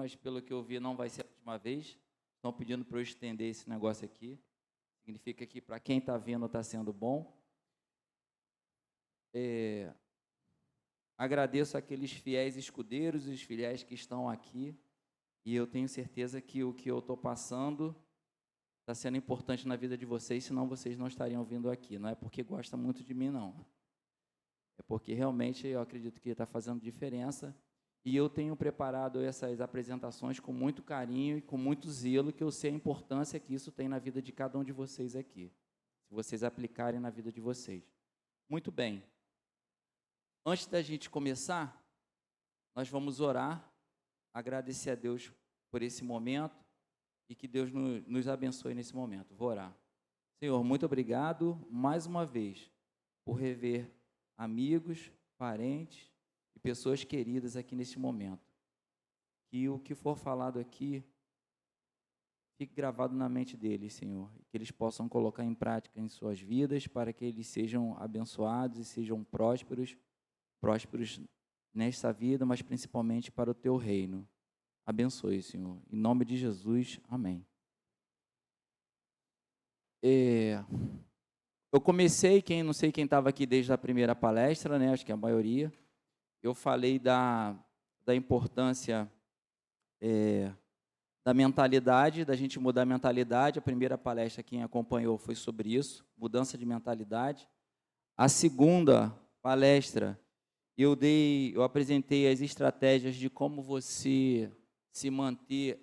mas pelo que eu vi não vai ser a última vez. Estão pedindo para eu estender esse negócio aqui. Significa que para quem está vendo está sendo bom. Agradeço aqueles fiéis escudeiros e os fiéis que estão aqui. E eu tenho certeza que o que eu estou passando está sendo importante na vida de vocês, senão vocês não estariam vindo aqui. Não é porque gosta muito de mim, não. É porque realmente eu acredito que está fazendo diferença. E eu tenho preparado essas apresentações com muito carinho e com muito zelo, que eu sei a importância que isso tem na vida de cada um de vocês aqui, se vocês aplicarem na vida de vocês. Muito bem. Antes da gente começar, nós vamos orar, agradecer a Deus por esse momento e que Deus nos abençoe nesse momento. Vou orar. Senhor, muito obrigado mais uma vez por rever amigos, parentes e pessoas queridas aqui nesse momento. Que o que for falado aqui fique gravado na mente deles, Senhor, e que eles possam colocar em prática em suas vidas para que eles sejam abençoados e sejam prósperos nesta vida, mas principalmente para o teu reino. Abençoe, Senhor. Em nome de Jesus, amém. Eu comecei, não sei quem estava aqui desde a primeira palestra, né? Acho que a maioria. Eu falei da importância da mentalidade, da gente mudar a mentalidade. A primeira palestra, quem acompanhou, foi sobre isso, mudança de mentalidade. A segunda palestra, eu apresentei as estratégias de como você se manter,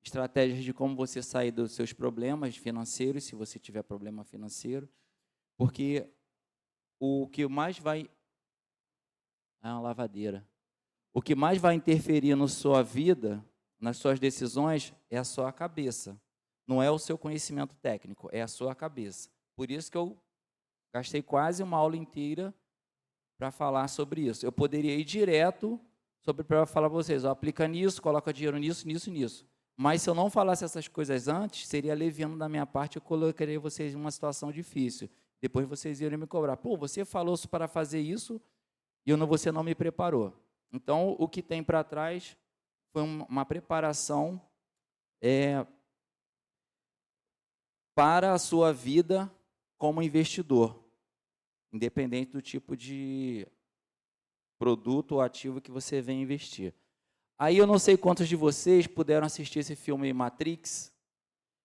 estratégias de como você sair dos seus problemas financeiros, se você tiver problema financeiro, porque o que mais vai... É uma lavadeira. O que mais vai interferir na sua vida, nas suas decisões, é a sua cabeça. Não é o seu conhecimento técnico, é a sua cabeça. Por isso que eu gastei quase uma aula inteira para falar sobre isso. Eu poderia ir direto para falar para vocês, aplica nisso, coloca dinheiro nisso, nisso, nisso. Mas se eu não falasse essas coisas antes, seria leviano da minha parte, eu colocaria vocês em uma situação difícil. Depois vocês iriam me cobrar. Pô, você falou para fazer isso e você não me preparou. Então, o que tem para trás foi uma preparação para a sua vida como investidor, independente do tipo de produto ou ativo que você vem investir. Aí eu não sei quantos de vocês puderam assistir esse filme Matrix.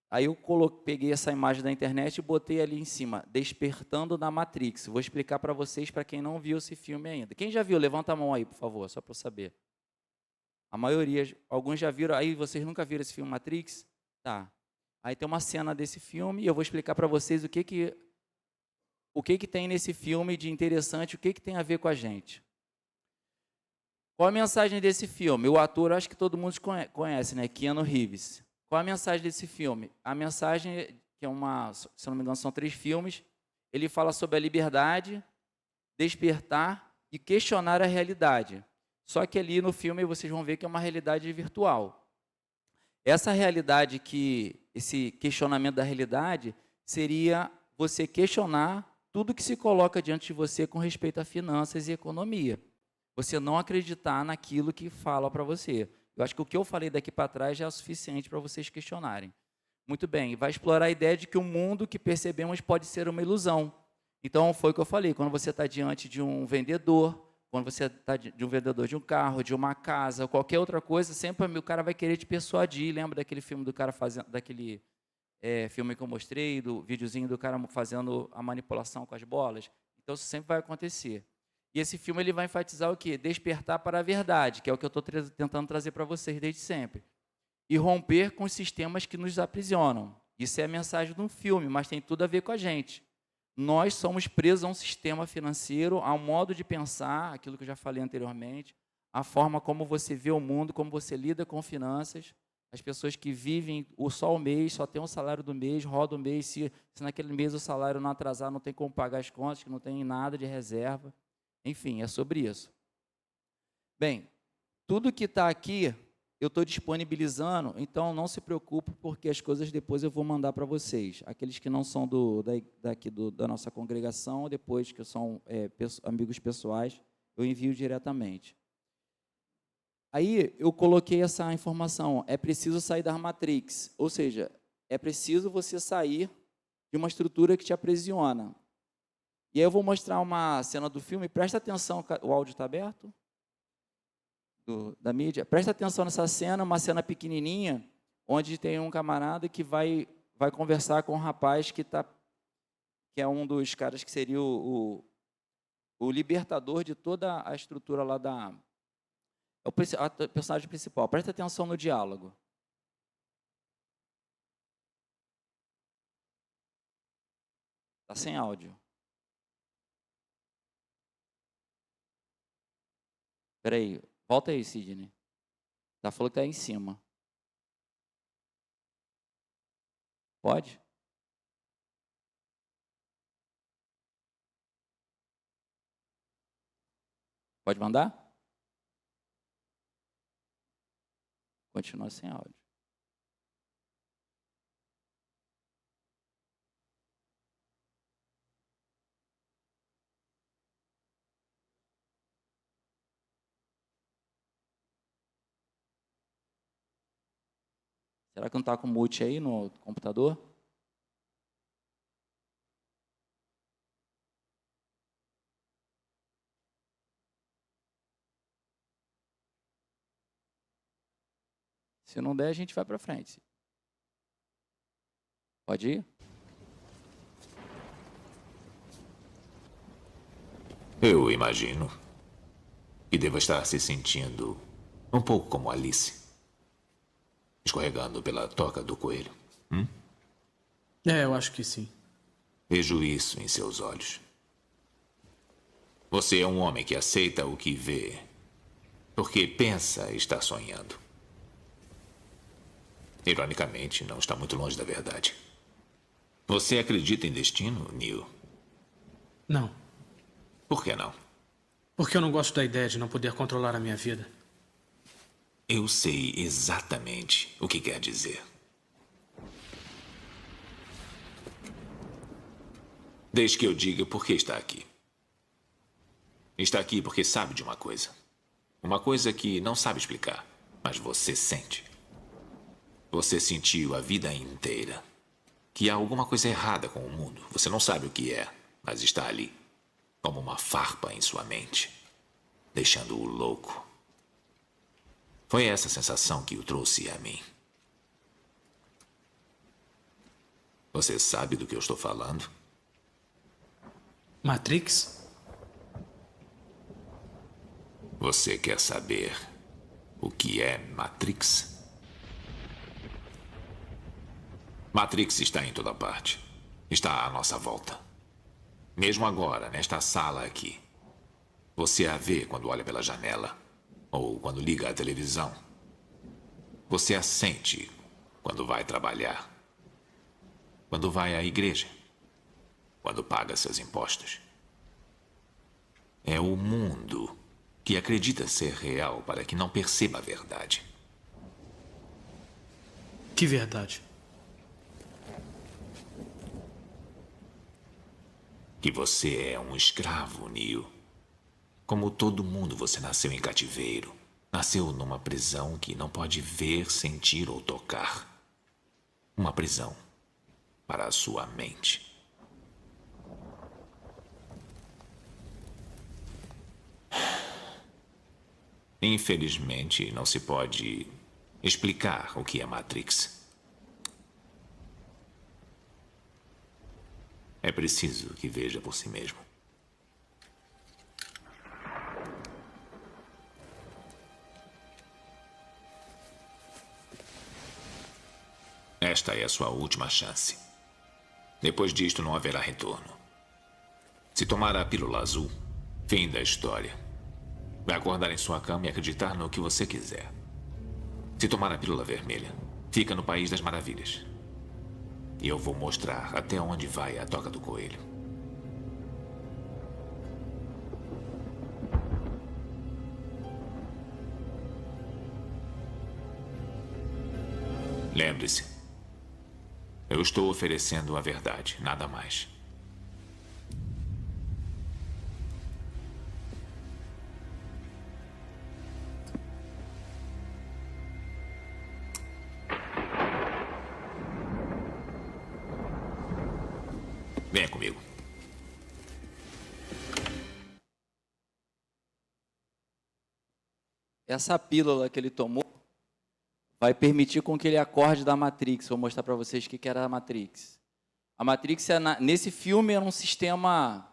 Aí eu peguei essa imagem da internet e botei ali em cima, Despertando na Matrix. Vou explicar para vocês, para quem não viu esse filme ainda. Quem já viu? Levanta a mão aí, por favor, só para eu saber. A maioria, alguns já viram. Aí vocês nunca viram esse filme Matrix? Tá. Aí tem uma cena desse filme e eu vou explicar para vocês o que tem nesse filme de interessante, o que tem a ver com a gente. Qual a mensagem desse filme? O ator, acho que todo mundo conhece, né? Keanu Reeves. Qual a mensagem desse filme? A mensagem, que é se não me engano, são 3 filmes, ele fala sobre a liberdade, despertar e questionar a realidade. Só que ali no filme vocês vão ver que é uma realidade virtual. Essa realidade, esse questionamento da realidade, seria você questionar tudo que se coloca diante de você com respeito a finanças e economia. Você não acreditar naquilo que fala para você. Eu acho que o que eu falei daqui para trás já é o suficiente para vocês questionarem. Muito bem, vai explorar a ideia de que o mundo que percebemos pode ser uma ilusão. Então, foi o que eu falei, quando você está diante de um vendedor, quando você está de um vendedor de um carro, de uma casa, qualquer outra coisa, sempre o cara vai querer te persuadir. Lembra daquele filme do cara fazendo, daquele filme que eu mostrei, do videozinho do cara fazendo a manipulação com as bolas? Então, isso sempre vai acontecer. E esse filme ele vai enfatizar o quê? Despertar para a verdade, que é o que eu estou tentando trazer para vocês desde sempre. E romper com os sistemas que nos aprisionam. Isso é a mensagem de um filme, mas tem tudo a ver com a gente. Nós somos presos a um sistema financeiro, a um modo de pensar, aquilo que eu já falei anteriormente, a forma como você vê o mundo, como você lida com finanças. As pessoas que vivem só o mês, só tem um salário do mês, roda o mês, se naquele mês o salário não atrasar, não tem como pagar as contas, que não tem nada de reserva. Enfim, é sobre isso. Bem, tudo que está aqui, eu estou disponibilizando, então não se preocupe, porque as coisas depois eu vou mandar para vocês. Aqueles que não são da nossa congregação, depois, que são amigos pessoais, eu envio diretamente. Aí eu coloquei essa informação, é preciso sair da Matrix, ou seja, é preciso você sair de uma estrutura que te aprisiona. E aí eu vou mostrar uma cena do filme, presta atenção, o áudio está aberto? Da mídia? Presta atenção nessa cena, uma cena pequenininha, onde tem um camarada que vai conversar com um rapaz que é um dos caras que seria o libertador de toda a estrutura lá é o personagem principal. Presta atenção no diálogo. Está sem áudio. Espera aí, volta aí, Sidney. Tá falando que está em cima. Pode? Pode mandar? Continua sem áudio. Será que não está com mute aí no computador? Se não der, a gente vai para frente. Pode ir? Eu imagino que deva estar se sentindo um pouco como Alice, escorregando pela toca do coelho. Eu acho que sim. Vejo isso em seus olhos. Você é um homem que aceita o que vê, porque pensa estar sonhando. Ironicamente, não está muito longe da verdade. Você acredita em destino, Neil? Não. Por que não? Porque eu não gosto da ideia de não poder controlar a minha vida. Eu sei exatamente o que quer dizer. Desde que eu diga por que está aqui. Está aqui porque sabe de uma coisa. Uma coisa que não sabe explicar, mas você sente. Você sentiu a vida inteira que há alguma coisa errada com o mundo. Você não sabe o que é, mas está ali, como uma farpa em sua mente, deixando-o louco. Foi essa sensação que o trouxe a mim. Você sabe do que eu estou falando? Matrix? Você quer saber o que é Matrix? Matrix está em toda parte. Está à nossa volta. Mesmo agora, nesta sala aqui. Você a vê quando olha pela janela. Ou quando liga a televisão. Você a sente quando vai trabalhar. Quando vai à igreja. Quando paga seus impostos. É o mundo que acredita ser real para que não perceba a verdade. Que verdade? Que você é um escravo, Neil. Como todo mundo, você nasceu em cativeiro. Nasceu numa prisão que não pode ver, sentir ou tocar. Uma prisão para a sua mente. Infelizmente, não se pode explicar o que é Matrix. É preciso que veja por si mesmo. Esta é a sua última chance. Depois disto, não haverá retorno. Se tomar a pílula azul, fim da história. Vai acordar em sua cama e acreditar no que você quiser. Se tomar a pílula vermelha, fica no País das Maravilhas. E eu vou mostrar até onde vai a toca do coelho. Lembre-se, eu estou oferecendo a verdade, nada mais. Venha comigo. Essa pílula que ele tomou vai permitir com que ele acorde da Matrix. Vou mostrar para vocês o que era a Matrix. A Matrix, nesse filme, era um sistema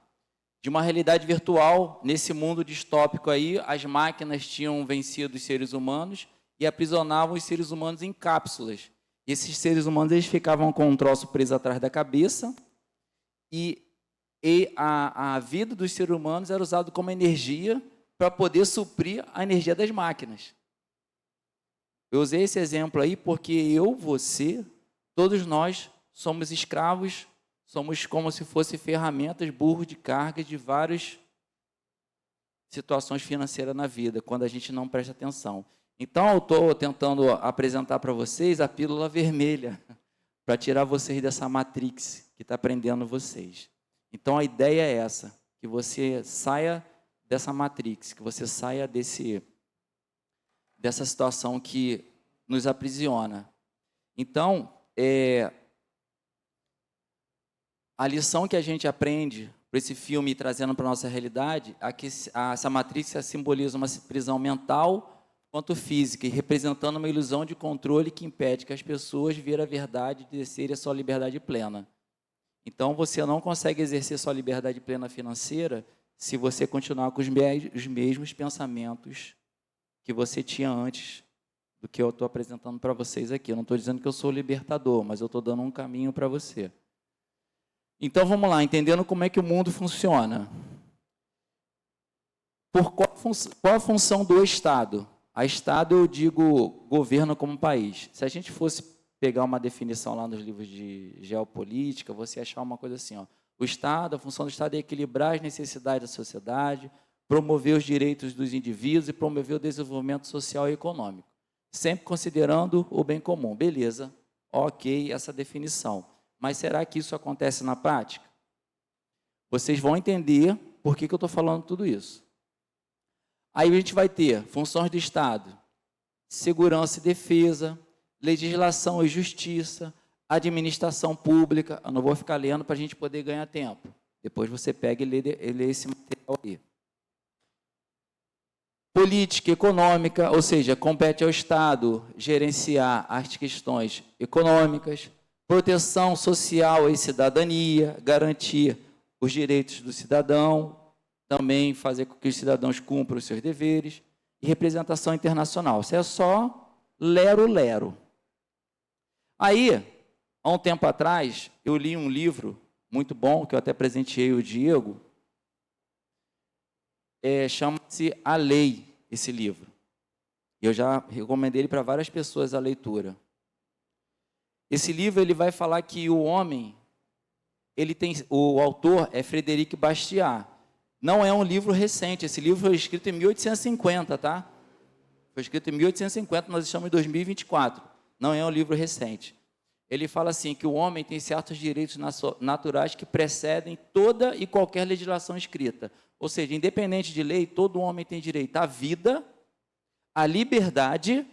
de uma realidade virtual. Nesse mundo distópico aí, as máquinas tinham vencido os seres humanos e aprisionavam os seres humanos em cápsulas. E esses seres humanos eles ficavam com um troço preso atrás da cabeça e a vida dos seres humanos era usada como energia para poder suprir a energia das máquinas. Eu usei esse exemplo aí porque eu, você, todos nós somos escravos, somos como se fossem ferramentas, burros de carga de várias situações financeiras na vida, quando a gente não presta atenção. Então, eu estou tentando apresentar para vocês a pílula vermelha, para tirar vocês dessa matrix que está prendendo vocês. Então, a ideia é essa, que você saia dessa matrix, que você saia dessa situação que nos aprisiona. Então, a lição que a gente aprende para esse filme trazendo para a nossa realidade é que essa matrix simboliza uma prisão mental quanto física, e representando uma ilusão de controle que impede que as pessoas vejam a verdade e exercerem a sua liberdade plena. Então, você não consegue exercer sua liberdade plena financeira se você continuar com os mesmos pensamentos que você tinha antes do que eu estou apresentando para vocês aqui. Eu não estou dizendo que eu sou libertador, mas eu estou dando um caminho para você. Então, vamos lá, entendendo como é que o mundo funciona. Qual a função do Estado? A Estado, eu digo governo como país. Se a gente fosse pegar uma definição lá nos livros de geopolítica, você ia achar uma coisa assim, ó. O Estado, a função do Estado é equilibrar as necessidades da sociedade, promover os direitos dos indivíduos e promover o desenvolvimento social e econômico, sempre considerando o bem comum. Beleza, ok, essa definição. Mas será que isso acontece na prática? Vocês vão entender por que eu estou falando tudo isso. Aí a gente vai ter funções do Estado, segurança e defesa, legislação e justiça, administração pública. Eu não vou ficar lendo para a gente poder ganhar tempo. Depois você pega e lê esse material aí. Política econômica, ou seja, compete ao Estado gerenciar as questões econômicas, proteção social e cidadania, garantir os direitos do cidadão, também fazer com que os cidadãos cumpram os seus deveres, e representação internacional. Isso é só lero-lero. Aí, há um tempo atrás, eu li um livro muito bom, que eu até presenteei o Diego, chama-se A Lei, esse livro. Eu já recomendei ele para várias pessoas a leitura. Esse livro ele vai falar que o homem, o autor é Frederic Bastiat. Não é um livro recente, esse livro foi escrito em 1850, tá? Foi escrito em 1850, nós estamos em 2024. Não é um livro recente. Ele fala assim, que o homem tem certos direitos naturais que precedem toda e qualquer legislação escrita. Ou seja, independente de lei, todo homem tem direito à vida, à liberdade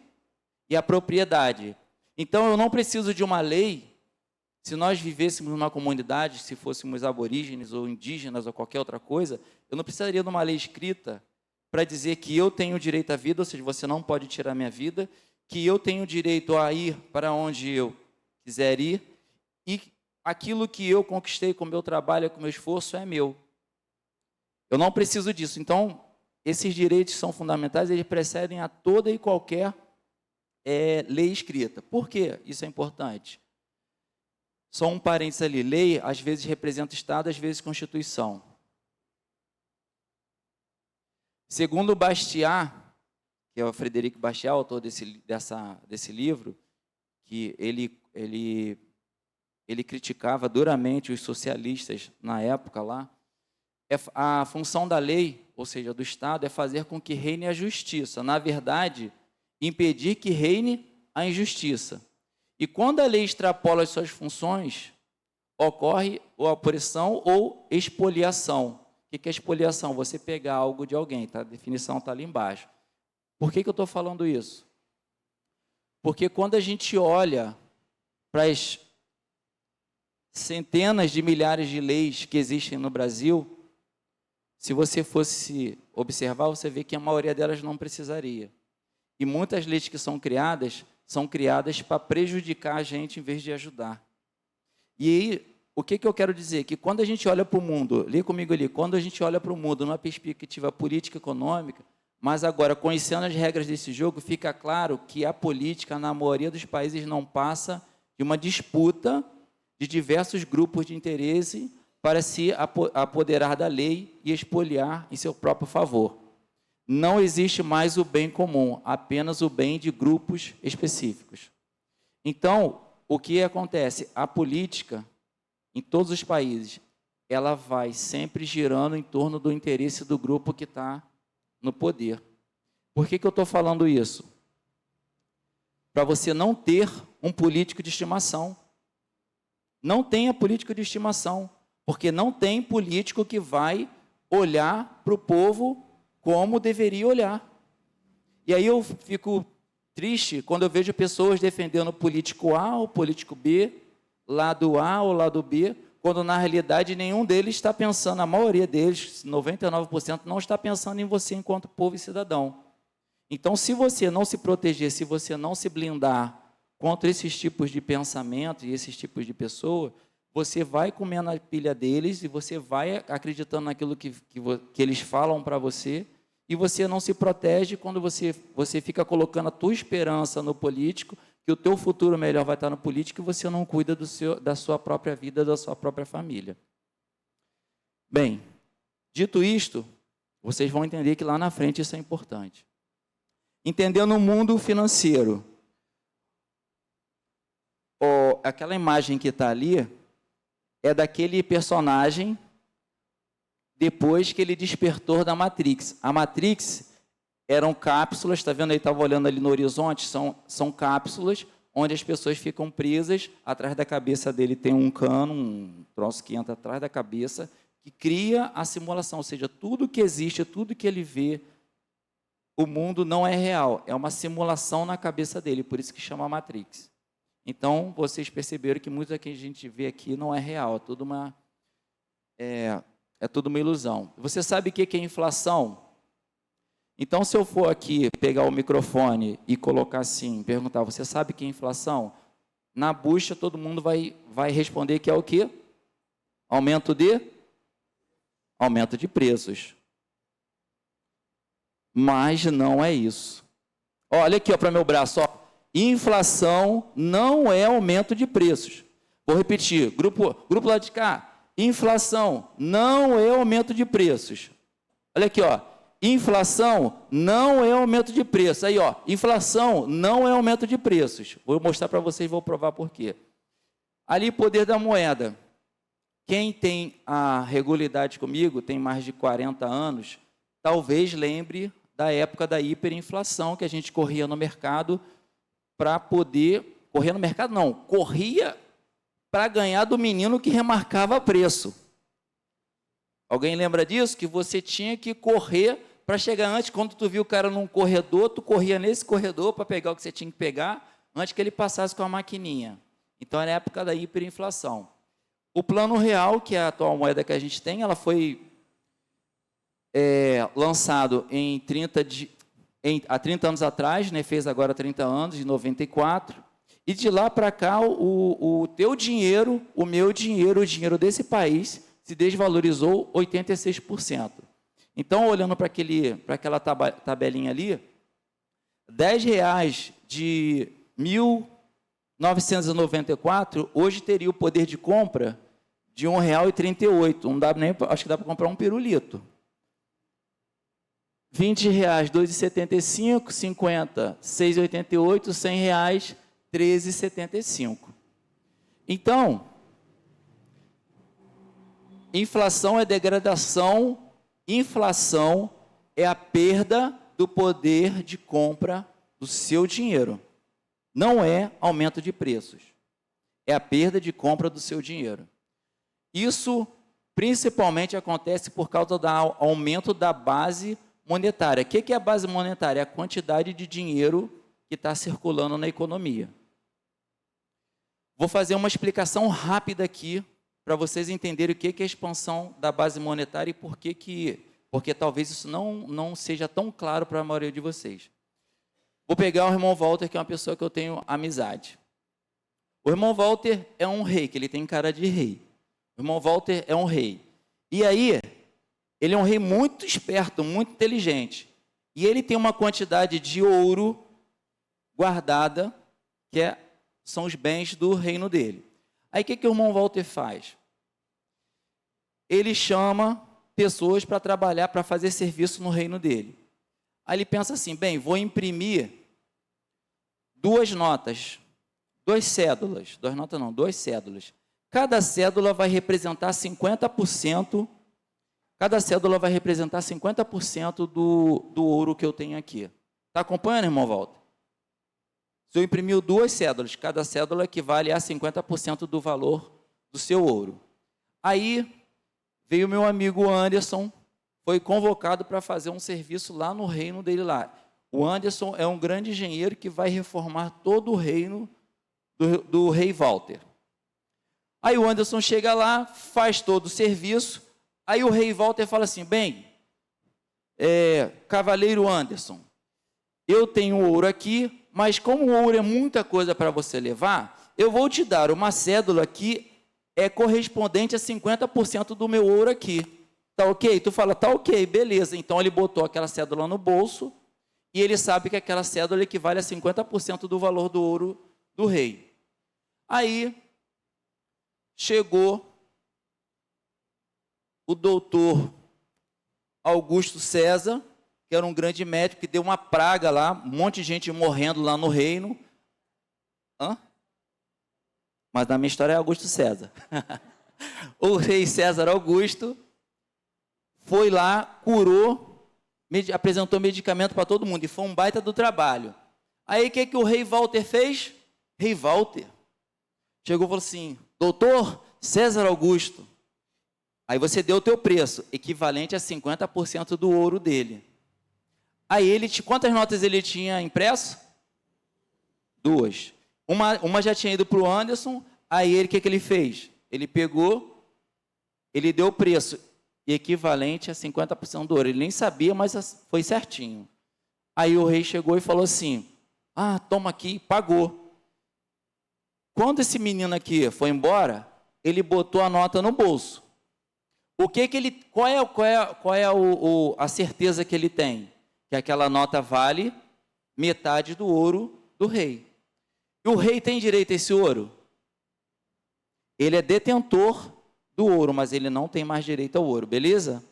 e à propriedade. Então, eu não preciso de uma lei. Se nós vivêssemos numa comunidade, se fôssemos aborígenes ou indígenas ou qualquer outra coisa, eu não precisaria de uma lei escrita para dizer que eu tenho direito à vida, ou seja, você não pode tirar minha vida, que eu tenho direito a ir para onde eu quiser ir, e aquilo que eu conquistei com o meu trabalho, com o meu esforço, é meu. Eu não preciso disso. Então, esses direitos são fundamentais, eles precedem a toda e qualquer lei escrita. Por que isso é importante? Só um parênteses ali. Lei, às vezes, representa Estado, às vezes, Constituição. Segundo Bastiat, que é o Frederic Bastiat, autor desse livro, que ele criticava duramente os socialistas na época lá, a função da lei, ou seja, do Estado, é fazer com que reine a justiça. Na verdade, impedir que reine a injustiça. E quando a lei extrapola as suas funções, ocorre ou opressão ou expoliação. O que é expoliação? Você pegar algo de alguém, tá? A definição está ali embaixo. Por que eu estou falando isso? Porque quando a gente olha para centenas de milhares de leis que existem no Brasil, se você fosse observar, você vê que a maioria delas não precisaria. E muitas leis que são criadas para prejudicar a gente em vez de ajudar. E aí, o que eu quero dizer? Que quando a gente olha para o mundo, lê comigo ali, quando a gente olha para o mundo numa perspectiva política e econômica, mas agora, conhecendo as regras desse jogo, fica claro que a política, na maioria dos países, não passa de uma disputa de diversos grupos de interesse para se apoderar da lei e expoliar em seu próprio favor. Não existe mais o bem comum, apenas o bem de grupos específicos. Então, o que acontece? A política, em todos os países, ela vai sempre girando em torno do interesse do grupo que está no poder. Por que eu estou falando isso? Para você não ter um político de estimação. Não tenha político de estimação, porque não tem político que vai olhar para o povo como deveria olhar. E aí eu fico triste quando eu vejo pessoas defendendo o político A ou político B, lado A ou lado B, quando na realidade nenhum deles está pensando, a maioria deles, 99%, não está pensando em você enquanto povo e cidadão. Então, se você não se proteger, se você não se blindar contra esses tipos de pensamento e esses tipos de pessoa, você vai comendo a pilha deles e você vai acreditando naquilo que eles falam para você, e você não se protege quando você fica colocando a tua esperança no político, que o teu futuro melhor vai estar no político, e você não cuida da sua própria vida, da sua própria família. Bem, dito isto, vocês vão entender que lá na frente isso é importante. Entendendo o mundo financeiro, aquela imagem que está ali é daquele personagem depois que ele despertou da Matrix. A Matrix eram cápsulas, está vendo aí, estava olhando ali no horizonte, são cápsulas onde as pessoas ficam presas, atrás da cabeça dele tem um cano, um troço que entra atrás da cabeça, que cria a simulação, ou seja, tudo que existe, tudo que ele vê, o mundo não é real, é uma simulação na cabeça dele, por isso que chama Matrix. Então, vocês perceberam que muito do que a gente vê aqui não é real, é tudo uma ilusão. Você sabe o que é inflação? Então, se eu for aqui pegar o microfone e colocar assim, perguntar, você sabe o que é inflação? Na bucha, todo mundo vai responder que é o quê? Aumento de preços. Mas não é isso. Olha aqui para meu braço, ó. Inflação não é aumento de preços. Vou repetir, grupo lá de cá. Inflação não é aumento de preços. Olha aqui, ó. Inflação não é aumento de preços. Aí, ó. Inflação não é aumento de preços. Vou mostrar para vocês, vou provar por quê. Ali, poder da moeda. Quem tem a regularidade comigo, tem mais de 40 anos, talvez lembre da época da hiperinflação, que a gente corria no mercado para poder... Corria no mercado, não. Corria para ganhar do menino que remarcava preço. Alguém lembra disso? Que você tinha que correr para chegar antes. Quando tu viu o cara num corredor, tu corria nesse corredor para pegar o que você tinha que pegar, antes que ele passasse com a maquininha. Então, era a época da hiperinflação. O Plano Real, que é a atual moeda que a gente tem, ela foi lançado há 30 anos atrás, né, fez agora 30 anos, em 94, e de lá para cá o teu dinheiro, o meu dinheiro, o dinheiro desse país se desvalorizou 86%. Então, olhando para aquela tabelinha ali, R$10 de 1994, hoje teria o poder de compra de R$1,38. Não dá nem, acho que dá para comprar um pirulito. R$20, R$2,75, 50, R$6,88, R$100, R$13,75. Então, inflação é degradação, inflação é a perda do poder de compra do seu dinheiro. Não é aumento de preços, é a perda de compra do seu dinheiro. Isso principalmente acontece por causa do aumento da base monetária. O que é a base monetária? É a quantidade de dinheiro que está circulando na economia. Vou fazer uma explicação rápida aqui para vocês entenderem o que é a expansão da base monetária e porque talvez isso não seja tão claro para a maioria de vocês. Vou pegar o irmão Walter, que é uma pessoa que eu tenho amizade. O irmão Walter é um rei, que ele tem cara de rei. O irmão Walter é um rei. E aí, ele é um rei muito esperto, muito inteligente. E ele tem uma quantidade de ouro guardada, são os bens do reino dele. Aí, o que o irmão Walter faz? Ele chama pessoas para trabalhar, para fazer serviço no reino dele. Aí ele pensa assim, bem, vou imprimir 2 notas, 2 cédulas, 2 notas não, 2 cédulas. Cada cédula vai representar 50%, cada cédula vai representar 50% do ouro que eu tenho aqui. Está acompanhando, irmão Walter? Se eu imprimir 2 cédulas, cada cédula equivale a 50% do valor do seu ouro. Aí veio meu amigo Anderson, foi convocado para fazer um serviço lá no reino dele lá. O Anderson é um grande engenheiro que vai reformar todo o reino do rei Walter. Aí o Anderson chega lá, faz todo o serviço, aí o rei Walter fala assim, bem, cavaleiro Anderson, eu tenho ouro aqui, mas como o ouro é muita coisa para você levar, eu vou te dar uma cédula que é correspondente a 50% do meu ouro aqui. Tá ok? Tu fala, tá ok, beleza. Então ele botou aquela cédula no bolso e ele sabe que aquela cédula equivale a 50% do valor do ouro do rei. Aí chegou o doutor Augusto César, que era um grande médico, que deu uma praga lá, um monte de gente morrendo lá no reino. Mas na minha história é Augusto César. O rei César Augusto foi lá, curou, apresentou medicamento para todo mundo, e foi um baita do trabalho. Aí o que o rei Walter fez? Rei Walter chegou e falou assim, doutor César Augusto, aí você deu o teu preço, equivalente a 50% do ouro dele. Aí quantas notas ele tinha impresso? 2. Uma já tinha ido para o Anderson, aí o que ele fez? Ele pegou, ele deu o preço equivalente a 50% do ouro. Ele nem sabia, mas foi certinho. Aí o rei chegou e falou assim, toma aqui, pagou. Quando esse menino aqui foi embora, ele botou a nota no bolso. Qual é a certeza que ele tem? Que aquela nota vale metade do ouro do rei. E o rei tem direito a esse ouro? Ele é detentor do ouro, mas ele não tem mais direito ao ouro, beleza?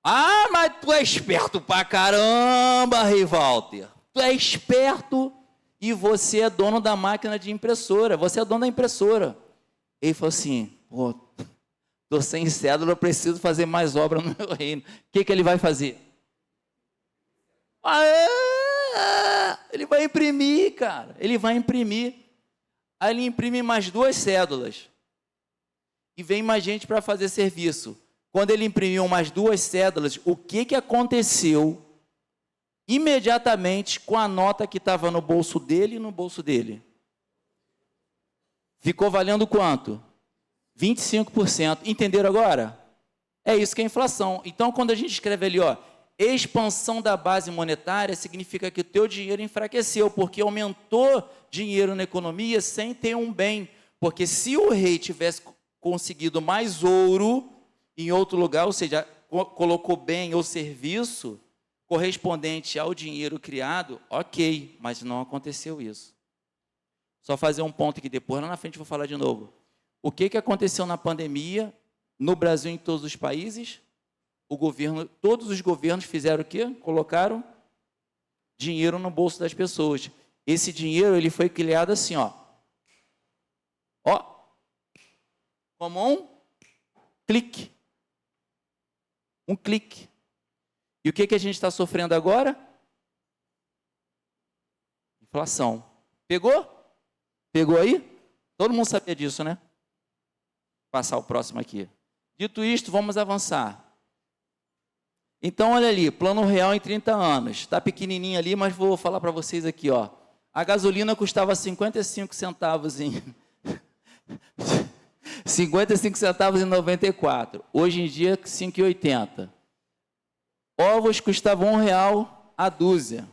Mas tu é esperto pra caramba, rei Walter. Tu é esperto e você é dono da máquina de impressora. Você é dono da impressora. Ele falou assim, tô sem cédula, eu preciso fazer mais obra no meu reino. O que ele vai fazer? Ele vai imprimir, cara. Ele vai imprimir. Aí ele imprime mais 2 cédulas. E vem mais gente para fazer serviço. Quando ele imprimiu mais 2 cédulas, o que aconteceu imediatamente com a nota que estava no bolso dele e no bolso dele? Ficou valendo quanto? 25%. Entenderam agora? É isso que é inflação. Então, quando a gente escreve ali, expansão da base monetária, significa que o teu dinheiro enfraqueceu, porque aumentou dinheiro na economia sem ter um bem. Porque se o rei tivesse conseguido mais ouro em outro lugar, ou seja, colocou bem ou serviço correspondente ao dinheiro criado, ok, mas não aconteceu isso. Só fazer um ponto aqui, depois lá na frente eu vou falar de novo. O que aconteceu na pandemia, no Brasil e em todos os países? Todos os governos fizeram o quê? Colocaram dinheiro no bolso das pessoas. Esse dinheiro ele foi criado assim, como um clique. Um clique. E o que a gente está sofrendo agora? Inflação. Pegou? Pegou aí? Todo mundo sabia disso, né? Vou passar o próximo aqui. Dito isto, vamos avançar. Então, olha ali, plano real em 30 anos. Está pequenininho ali, mas vou falar para vocês aqui, A gasolina custava 55 centavos em 55 centavos em 94. Hoje em dia, 5,80. Ovos custavam R$1 a dúzia.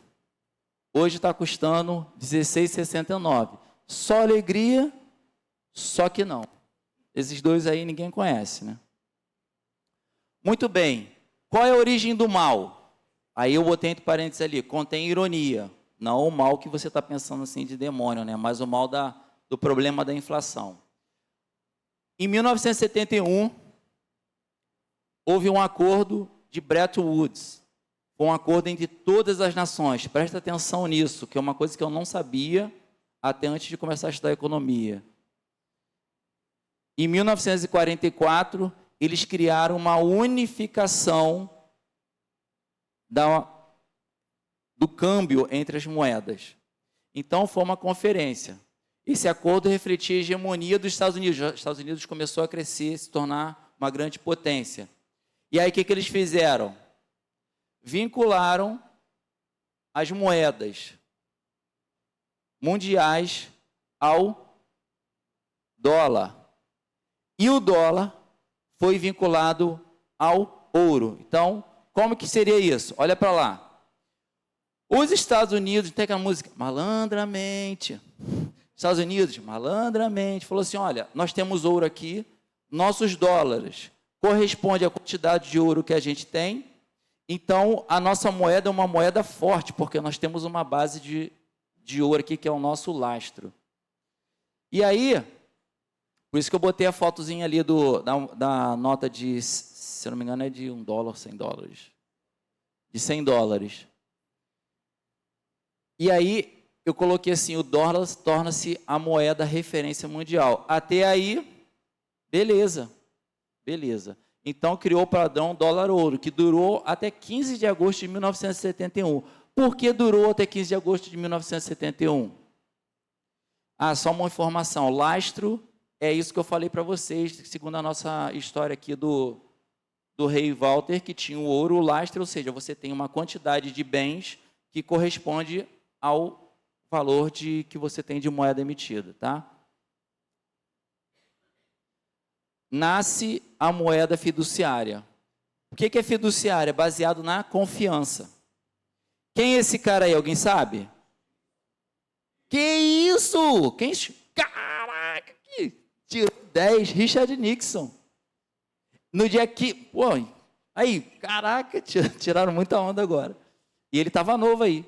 Hoje está custando R$16,69. Só alegria, só que não. Esses dois aí ninguém conhece, né? Muito bem. Qual é a origem do mal? Aí eu botei entre parênteses ali, contém ironia. Não o mal que você está pensando assim de demônio, né? Mas o mal do problema da inflação. Em 1971, houve um acordo de Bretton Woods. Foi um acordo entre todas as nações. Presta atenção nisso, que é uma coisa que eu não sabia até antes de começar a estudar economia. Em 1944, eles criaram uma unificação do câmbio entre as moedas. Então, foi uma conferência. Esse acordo refletia a hegemonia dos Estados Unidos. Os Estados Unidos começou a crescer, se tornar uma grande potência. E aí, o que eles fizeram? Vincularam as moedas mundiais ao dólar. E o dólar foi vinculado ao ouro. Então, como que seria isso? Olha para lá. Os Estados Unidos, tem aquela música, malandramente. Estados Unidos, malandramente, falou assim, olha, nós temos ouro aqui, nossos dólares correspondem à quantidade de ouro que a gente tem, então a nossa moeda é uma moeda forte, porque nós temos uma base de ouro aqui, que é o nosso lastro. E aí, por isso que eu botei a fotozinha ali da nota de, se eu não me engano, é de $1, $100. De $100. E aí, eu coloquei assim, o dólar torna-se a moeda referência mundial. Até aí, beleza. Então, criou o padrão dólar-ouro, que durou até 15 de agosto de 1971. Por que durou até 15 de agosto de 1971? Só uma informação. Lastro é isso que eu falei para vocês, segundo a nossa história aqui do rei Walter, que tinha o ouro, o lastro, ou seja, você tem uma quantidade de bens que corresponde ao valor que você tem de moeda emitida, tá? Nasce a moeda fiduciária. O que é fiduciária? Baseado na confiança. Quem é esse cara aí? Alguém sabe? Que isso? Caraca, que tirou 10, Richard Nixon. No dia que... Pô, aí, caraca, tiraram muita onda agora. E ele estava novo aí.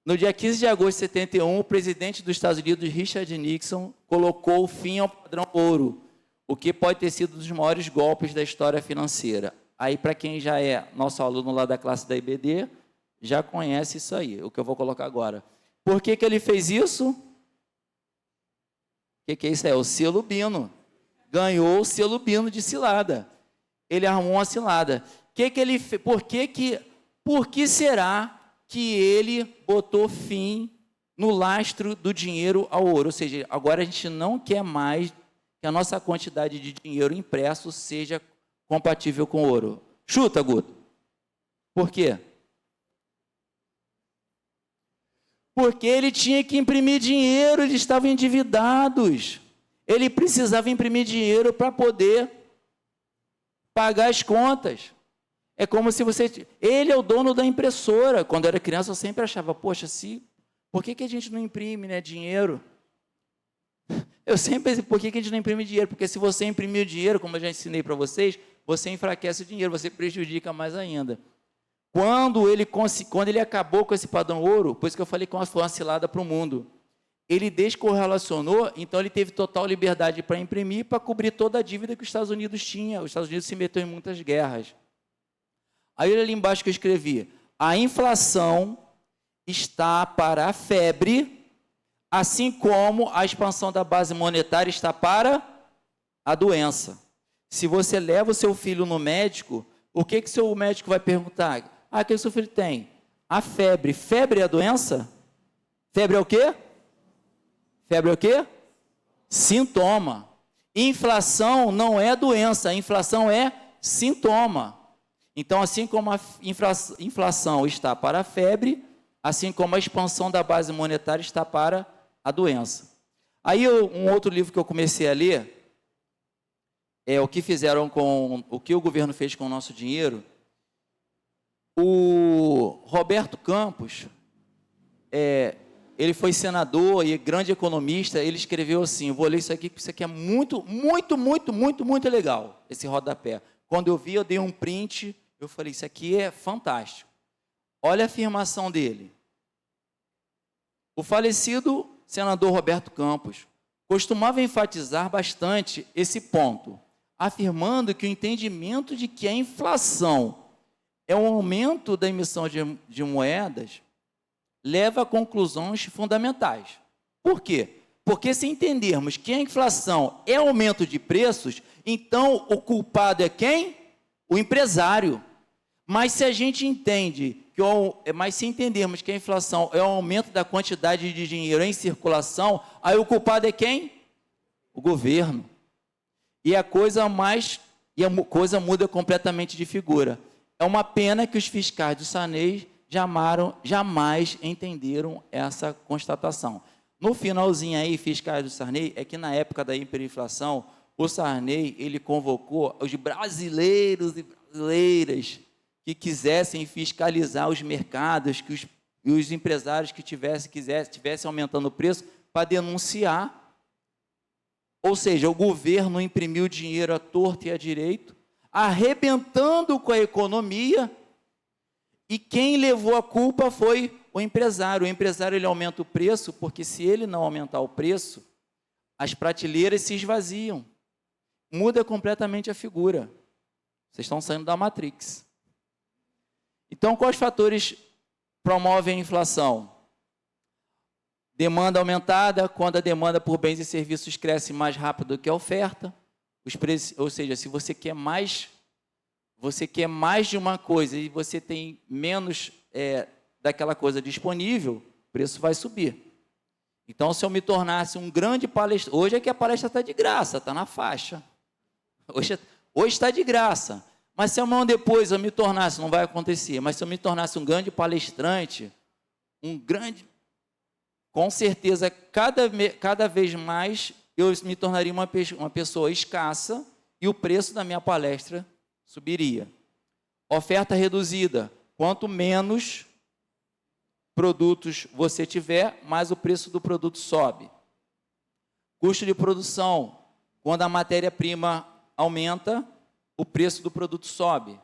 No dia 15 de agosto de 71, o presidente dos Estados Unidos, Richard Nixon, colocou fim ao padrão ouro, o que pode ter sido um dos maiores golpes da história financeira. Aí, para quem já é nosso aluno lá da classe da IBD, já conhece isso aí, o que eu vou colocar agora. Por que ele fez isso? O que é isso? É o selo Bino. Ganhou o selo Bino de cilada. Ele arrumou uma cilada. Por que será que ele botou fim no lastro do dinheiro ao ouro? Ou seja, agora a gente não quer mais que a nossa quantidade de dinheiro impresso seja compatível com ouro. Chuta, Guto. Por quê? Porque ele tinha que imprimir dinheiro, eles estavam endividados. Ele precisava imprimir dinheiro para poder pagar as contas. É como se você... Ele é o dono da impressora. Quando eu era criança, eu sempre achava, poxa, por que a gente não imprime, né, dinheiro? Eu sempre pensei, por que a gente não imprime dinheiro? Porque se você imprimir o dinheiro, como eu já ensinei para vocês, você enfraquece o dinheiro, você prejudica mais ainda. Quando ele acabou com esse padrão ouro, por isso que eu falei que foi uma cilada para o mundo, ele descorrelacionou, então ele teve total liberdade para imprimir, para cobrir toda a dívida que os Estados Unidos tinha. Os Estados Unidos se meteu em muitas guerras. Aí olha ali embaixo que eu escrevi, a inflação está para a febre, assim como a expansão da base monetária está para a doença. Se você leva o seu filho no médico, o que seu médico vai perguntar? O que o seu filho tem? A febre. Febre é a doença? Febre é o quê? Febre é o quê? Sintoma. Inflação não é doença, inflação é sintoma. Então, assim como a inflação está para a febre, assim como a expansão da base monetária está para a doença. Aí, um outro livro que eu comecei a ler é o que o governo fez com o nosso dinheiro. O Roberto Campos, ele foi senador e grande economista, ele escreveu assim, eu vou ler isso aqui, porque isso aqui é muito, muito, muito, muito, muito legal, esse rodapé. Quando eu vi, eu dei um print, eu falei, isso aqui é fantástico. Olha a afirmação dele. O falecido senador Roberto Campos costumava enfatizar bastante esse ponto, afirmando que o entendimento de que a inflação é um aumento da emissão de moedas leva a conclusões fundamentais. Por quê? Porque se entendermos que a inflação é aumento de preços, então o culpado é quem? O empresário. Mas se a gente entende, se entendermos que a inflação é o aumento da quantidade de dinheiro em circulação, aí o culpado é quem? O governo. E a coisa muda completamente de figura. É uma pena que os fiscais do Sarney jamais entenderam essa constatação. No finalzinho aí, fiscais do Sarney, é que na época da hiperinflação, o Sarney, ele convocou os brasileiros e brasileiras que quisessem fiscalizar os mercados, que os empresários que tivessem aumentando o preço, para denunciar. Ou seja, o governo imprimiu dinheiro à torta e à direito, arrebentando com a economia, e quem levou a culpa foi o empresário. O empresário, ele aumenta o preço, porque se ele não aumentar o preço, as prateleiras se esvaziam. Muda completamente a figura. Vocês estão saindo da Matrix. Então, quais fatores promovem a inflação? Demanda aumentada, quando a demanda por bens e serviços cresce mais rápido do que a oferta. Ou seja, se você quer mais de uma coisa e você tem menos daquela coisa disponível, o preço vai subir. Então, se eu me tornasse um grande palestrante, hoje é que a palestra está de graça, está na faixa. Hoje está de graça. Mas se amanhã depois eu me tornasse, não vai acontecer, mas se eu me tornasse um grande palestrante, com certeza, cada vez mais, eu me tornaria uma pessoa escassa e o preço da minha palestra subiria. Oferta reduzida. Quanto menos produtos você tiver, mais o preço do produto sobe. Custo de produção. Quando a matéria-prima aumenta, o preço do produto sobe.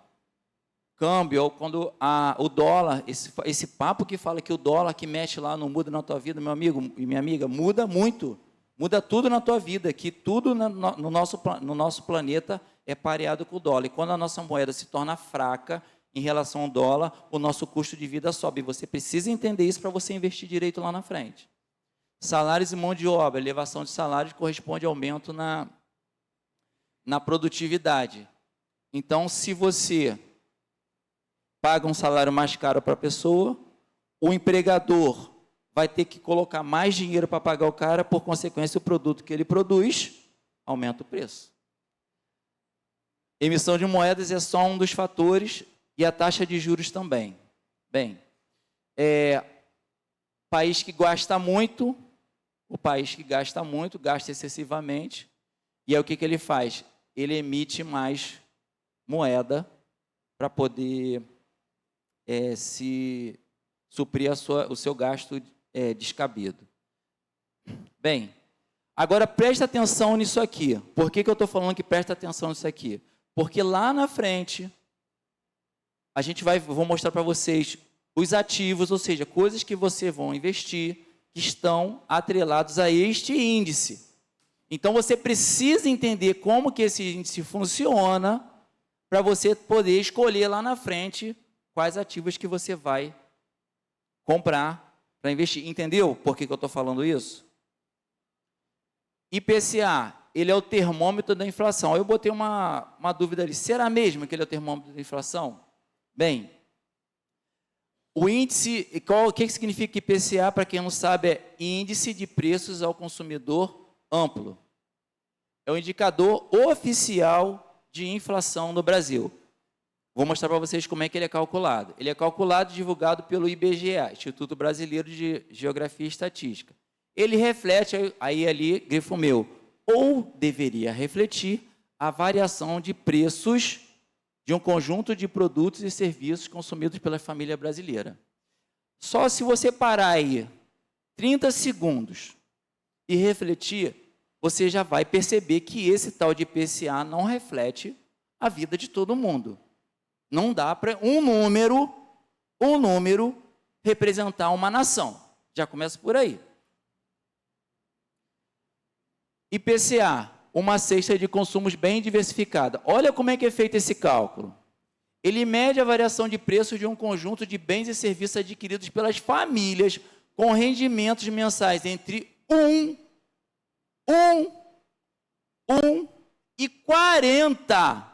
Câmbio, ou quando o dólar, esse papo que fala que o dólar que mexe lá não muda na tua vida, meu amigo e minha amiga, muda muito. Muda tudo na tua vida, que tudo no nosso planeta é pareado com o dólar. E quando a nossa moeda se torna fraca em relação ao dólar, o nosso custo de vida sobe. Você precisa entender isso para você investir direito lá na frente. Salários e mão de obra. Elevação de salários corresponde ao aumento na produtividade. Então, se você paga um salário mais caro para a pessoa, o empregador vai ter que colocar mais dinheiro para pagar o cara, por consequência, o produto que ele produz aumenta o preço. Emissão de moedas é só um dos fatores e a taxa de juros também. Bem, país que gasta muito, gasta excessivamente, e aí o que ele faz? Ele emite mais moeda para poder se suprir o seu gasto descabido. Bem, agora presta atenção nisso aqui. Por que eu estou falando que presta atenção nisso aqui? Porque lá na frente, vou mostrar para vocês os ativos, ou seja, coisas que você vão investir, que estão atrelados a este índice. Então, você precisa entender como que esse índice funciona para você poder escolher lá na frente quais ativos que você vai comprar para investir. Entendeu por que eu estou falando isso? IPCA, ele é o termômetro da inflação. Eu botei uma dúvida ali. Será mesmo que ele é o termômetro da inflação? Bem, o índice, o que significa IPCA, para quem não sabe, é Índice de Preços ao Consumidor Amplo. É o indicador oficial de inflação no Brasil. Vou mostrar para vocês como é que ele é calculado. Ele é calculado e divulgado pelo IBGE, Instituto Brasileiro de Geografia e Estatística. Ele reflete, aí ali, grifo meu, ou deveria refletir a variação de preços de um conjunto de produtos e serviços consumidos pela família brasileira. Só se você parar aí 30 segundos e refletir, você já vai perceber que esse tal de IPCA não reflete a vida de todo mundo. Não dá para um número representar uma nação. Já começa por aí. IPCA, uma cesta de consumos bem diversificada. Olha como é que é feito esse cálculo. Ele mede a variação de preços de um conjunto de bens e serviços adquiridos pelas famílias com rendimentos mensais entre 1 e 40.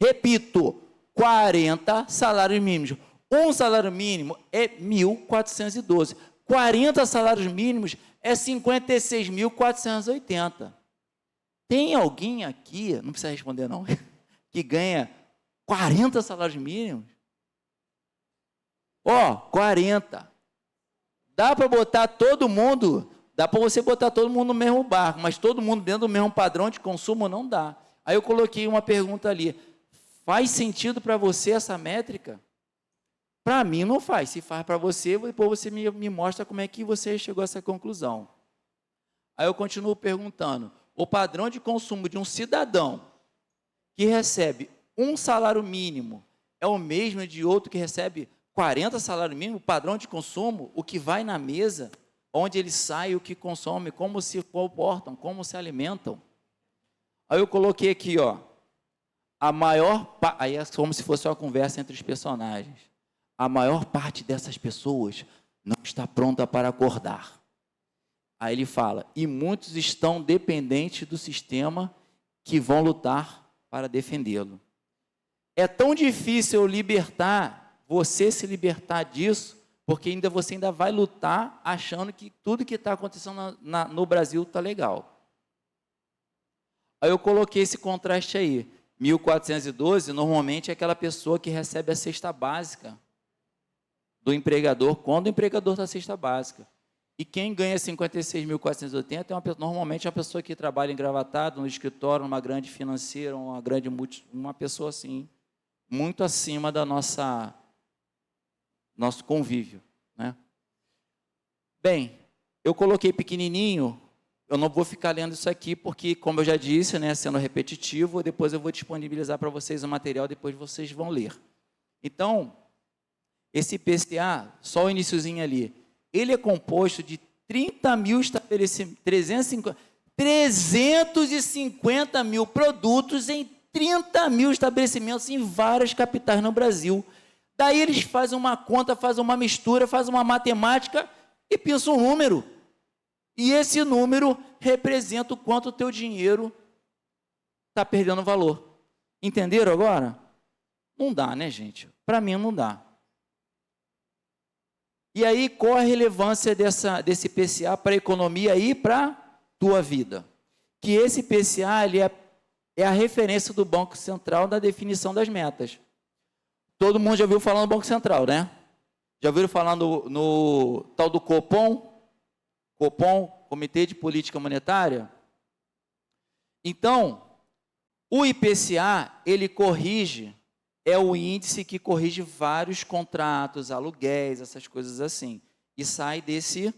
Repito, 40 salários mínimos. Um salário mínimo é 1.412. 40 salários mínimos é 56.480. Tem alguém aqui, não precisa responder não, que ganha 40 salários mínimos? 40. Dá para botar todo mundo, dá para você botar todo mundo no mesmo barco, mas todo mundo dentro do mesmo padrão de consumo não dá. Aí eu coloquei uma pergunta ali. Faz sentido para você essa métrica? Para mim não faz. Se faz para você, depois você me mostra como é que você chegou a essa conclusão. Aí eu continuo perguntando. O padrão de consumo de um cidadão que recebe um salário mínimo é o mesmo de outro que recebe 40 salários mínimos? O padrão de consumo, o que vai na mesa, onde ele sai, o que consome, como se comportam, como se alimentam. Aí eu coloquei aqui, aí é como se fosse uma conversa entre os personagens. A maior parte dessas pessoas não está pronta para acordar. Aí ele fala, e muitos estão dependentes do sistema que vão lutar para defendê-lo. É tão difícil você se libertar disso, porque você ainda vai lutar achando que tudo que está acontecendo no Brasil está legal. Aí eu coloquei esse contraste aí. 1.412, normalmente, é aquela pessoa que recebe a cesta básica do empregador, quando o empregador está a cesta básica. E quem ganha 56.480 normalmente é uma pessoa que trabalha engravatado, no escritório, numa grande financeira, uma pessoa assim, muito acima da nosso convívio, né? Bem, eu coloquei pequenininho. Eu não vou ficar lendo isso aqui, porque, como eu já disse, né, sendo repetitivo, depois eu vou disponibilizar para vocês o material, depois vocês vão ler. Então, esse IPCA, só o iniciozinho ali, ele é composto de 350 mil produtos em 30 mil estabelecimentos em várias capitais no Brasil. Daí eles fazem uma conta, fazem uma mistura, fazem uma matemática e pensam um número. E esse número representa o quanto o teu dinheiro está perdendo valor. Entenderam agora? Não dá, né, gente? Para mim não dá. E aí, qual a relevância desse IPCA para a economia e para a tua vida? Que esse IPCA ele é a referência do Banco Central na definição das metas. Todo mundo já ouviu falar no Banco Central, né? Já ouviram falar no tal do Copom, Comitê de Política Monetária? Então, o IPCA, ele é o índice que corrige vários contratos, aluguéis, essas coisas assim, e sai desse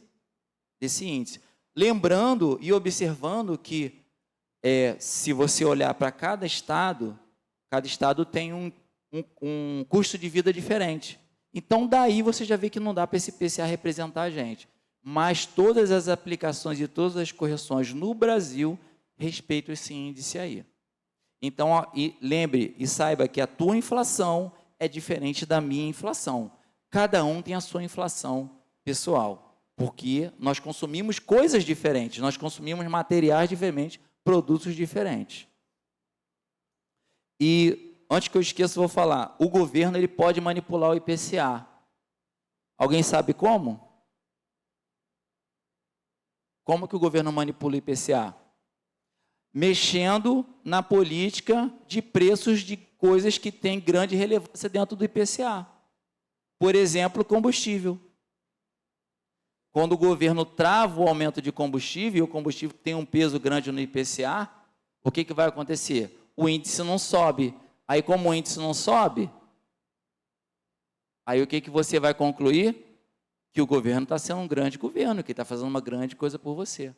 índice. Lembrando e observando que, se você olhar para cada estado tem um custo de vida diferente. Então, daí você já vê que não dá para esse IPCA representar a gente. Mas todas as aplicações e todas as correções no Brasil respeitam esse índice aí. Então, lembre e saiba que a tua inflação é diferente da minha inflação. Cada um tem a sua inflação pessoal, porque nós consumimos coisas diferentes, nós consumimos materiais diferentes, produtos diferentes. E, antes que eu esqueça, eu vou falar, o governo ele pode manipular o IPCA. Alguém sabe como? Como que o governo manipula o IPCA? Mexendo na política de preços de coisas que têm grande relevância dentro do IPCA. Por exemplo, combustível. Quando o governo trava o aumento de combustível, e o combustível tem um peso grande no IPCA, o que vai acontecer? O índice não sobe. Aí, como o índice não sobe, aí o que você vai concluir? Que o governo está sendo um grande governo, que está fazendo uma grande coisa por você.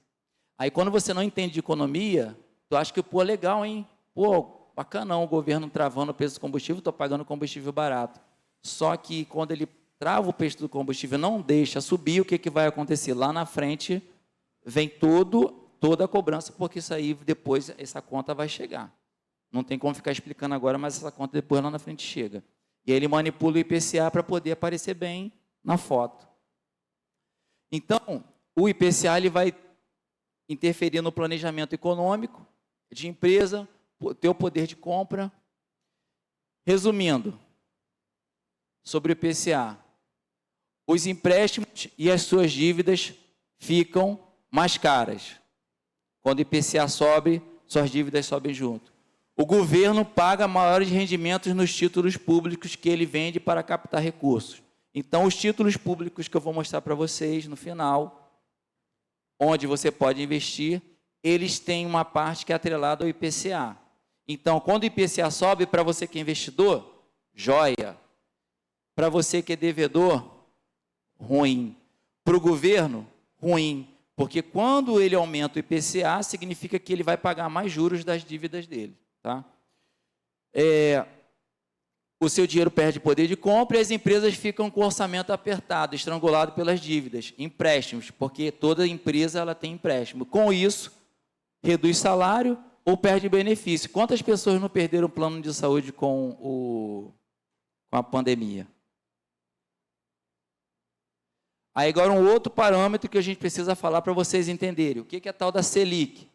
Aí, quando você não entende de economia, tu acha que, pô, legal, hein? Pô, bacana, o governo travando o preço do combustível, estou pagando combustível barato. Só que, quando ele trava o preço do combustível, não deixa subir, o que vai acontecer? Lá na frente, vem toda a cobrança, porque isso aí, depois, essa conta vai chegar. Não tem como ficar explicando agora, mas essa conta depois lá na frente chega. E aí ele manipula o IPCA para poder aparecer bem na foto. Então, o IPCA ele vai interferir no planejamento econômico de empresa, ter o poder de compra. Resumindo, sobre o IPCA, os empréstimos e as suas dívidas ficam mais caras. Quando o IPCA sobe, suas dívidas sobem junto. O governo paga maiores rendimentos nos títulos públicos que ele vende para captar recursos. Então, os títulos públicos que eu vou mostrar para vocês no final, onde você pode investir, eles têm uma parte que é atrelada ao IPCA. Então, quando o IPCA sobe, para você que é investidor, joia. Para você que é devedor, ruim. Para o governo, ruim. Porque quando ele aumenta o IPCA, significa que ele vai pagar mais juros das dívidas dele. Tá? O seu dinheiro perde poder de compra e as empresas ficam com o orçamento apertado, estrangulado pelas dívidas, empréstimos, porque toda empresa ela tem empréstimo. Com isso, reduz salário ou perde benefício. Quantas pessoas não perderam o plano de saúde com a pandemia? Aí agora um outro parâmetro que a gente precisa falar para vocês entenderem. O que é a tal da Selic?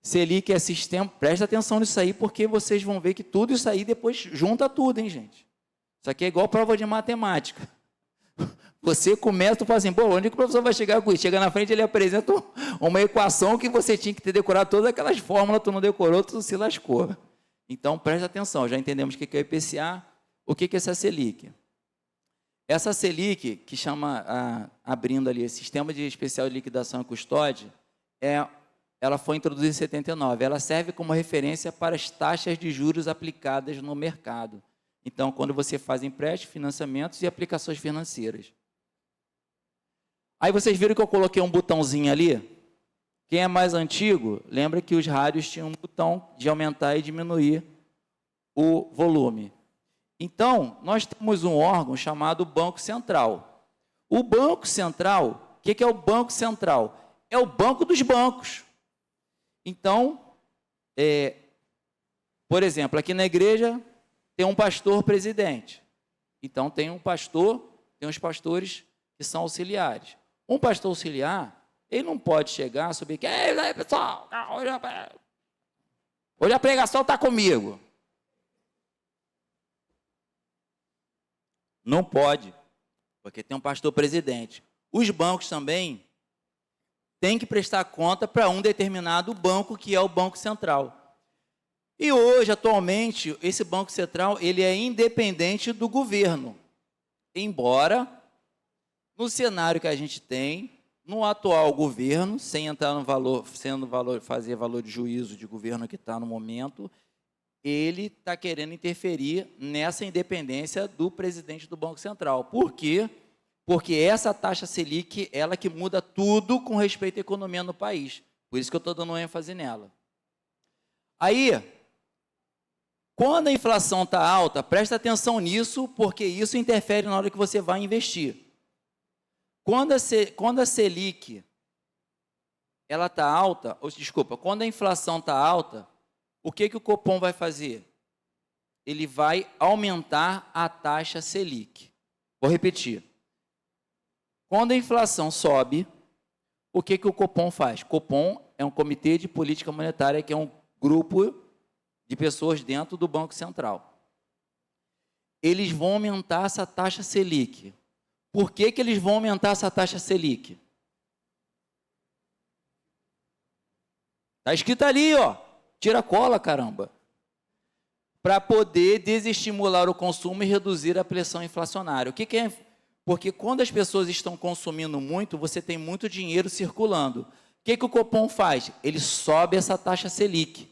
Selic é sistema, presta atenção nisso aí, porque vocês vão ver que tudo isso aí depois junta tudo, hein, gente? Isso aqui é igual prova de matemática. Você começa, tu fala assim, pô, onde que o professor vai chegar com isso? Chega na frente, ele apresenta uma equação que você tinha que ter decorado todas aquelas fórmulas, tu não decorou, tu se lascou. Então, presta atenção, já entendemos o que é o IPCA, o que é essa Selic? Essa Selic, que chama, abrindo ali, Sistema de Especial de Liquidação e Custódia, ela foi introduzida em 79. Ela serve como referência para as taxas de juros aplicadas no mercado. Então, quando você faz empréstimo, financiamentos e aplicações financeiras. Aí vocês viram que eu coloquei um botãozinho ali? Quem é mais antigo, lembra que os rádios tinham um botão de aumentar e diminuir o volume. Então, nós temos um órgão chamado Banco Central. O Banco Central, o que é o Banco Central? É o banco dos bancos. Então, por exemplo, aqui na igreja tem um pastor presidente. Então, tem um pastor, tem os pastores que são auxiliares. Um pastor auxiliar, ele não pode chegar, subir aqui, ei, aí, pessoal, hoje a pregação está comigo. Não pode, porque tem um pastor presidente. Os bancos também têm que prestar conta para um determinado banco, que é o Banco Central. E hoje, atualmente, esse Banco Central ele é independente do governo. Embora, no cenário que a gente tem, no atual governo, sem entrar no valor, fazer valor de juízo de governo que está no momento, ele está querendo interferir nessa independência do presidente do Banco Central. Por quê? Porque essa taxa Selic, ela que muda tudo com respeito à economia no país. Por isso que eu estou dando ênfase nela. Aí, quando a inflação está alta, presta atenção nisso, porque isso interfere na hora que você vai investir. Quando a Selic ela está alta, quando a inflação está alta, o que o Copom vai fazer? Ele vai aumentar a taxa Selic. Vou repetir. Quando a inflação sobe, o que o Copom faz? Copom é um comitê de política monetária, que é um grupo de pessoas dentro do Banco Central. Eles vão aumentar essa taxa Selic. Por que eles vão aumentar essa taxa Selic? Está escrito ali, ó. Tira a cola, caramba. para poder desestimular o consumo e reduzir a pressão inflacionária. O que é? Porque quando as pessoas estão consumindo muito, você tem muito dinheiro circulando. O que o Copom faz? Ele sobe essa taxa Selic.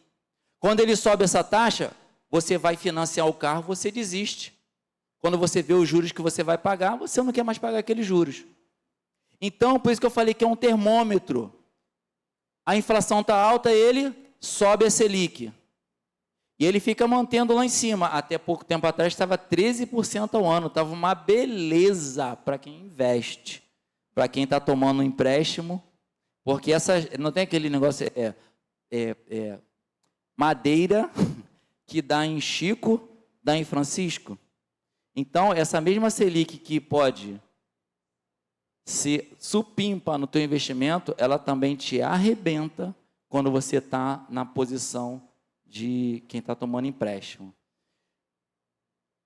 Quando ele sobe essa taxa, você vai financiar o carro, você desiste. Quando você vê os juros que você vai pagar, você não quer mais pagar aqueles juros. Então, por isso que eu falei que é um termômetro. A inflação está alta, ele sobe a Selic. E ele fica mantendo lá em cima. Até pouco tempo atrás estava 13% ao ano. Estava uma beleza para quem investe. Para quem está tomando um empréstimo. Porque não tem aquele negócio, madeira que dá em Chico, dá em Francisco. Então, essa mesma Selic que pode se supimpa no teu investimento, ela também te arrebenta quando você está na posição de quem está tomando empréstimo.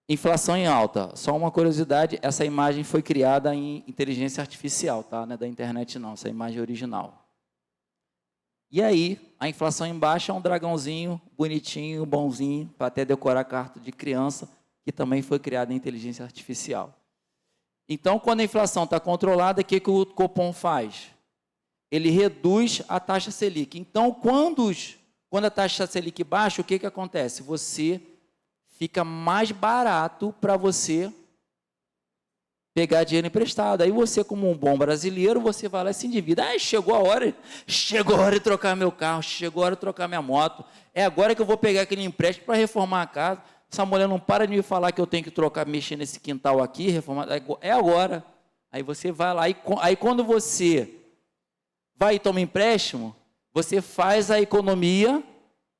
Inflação em alta. Só uma curiosidade, essa imagem foi criada em inteligência artificial, tá? Não é da internet não, essa imagem é original. E aí, a inflação em baixa é um dragãozinho bonitinho, bonzinho, para até decorar a carta de criança, que também foi criada em inteligência artificial. Então, quando a inflação está controlada, o que o Copom faz? Ele reduz a taxa Selic. Então, quando a taxa Selic baixa, o que acontece? Você fica mais barato para você pegar dinheiro emprestado. Aí você, como um bom brasileiro, você vai lá e se endivida. Chegou a hora de trocar meu carro, chegou a hora de trocar minha moto. É agora que eu vou pegar aquele empréstimo para reformar a casa. Essa mulher não para de me falar que eu tenho que trocar, mexer nesse quintal aqui, reformar. É agora. Aí você vai lá, aí quando você vai e toma empréstimo, você faz a economia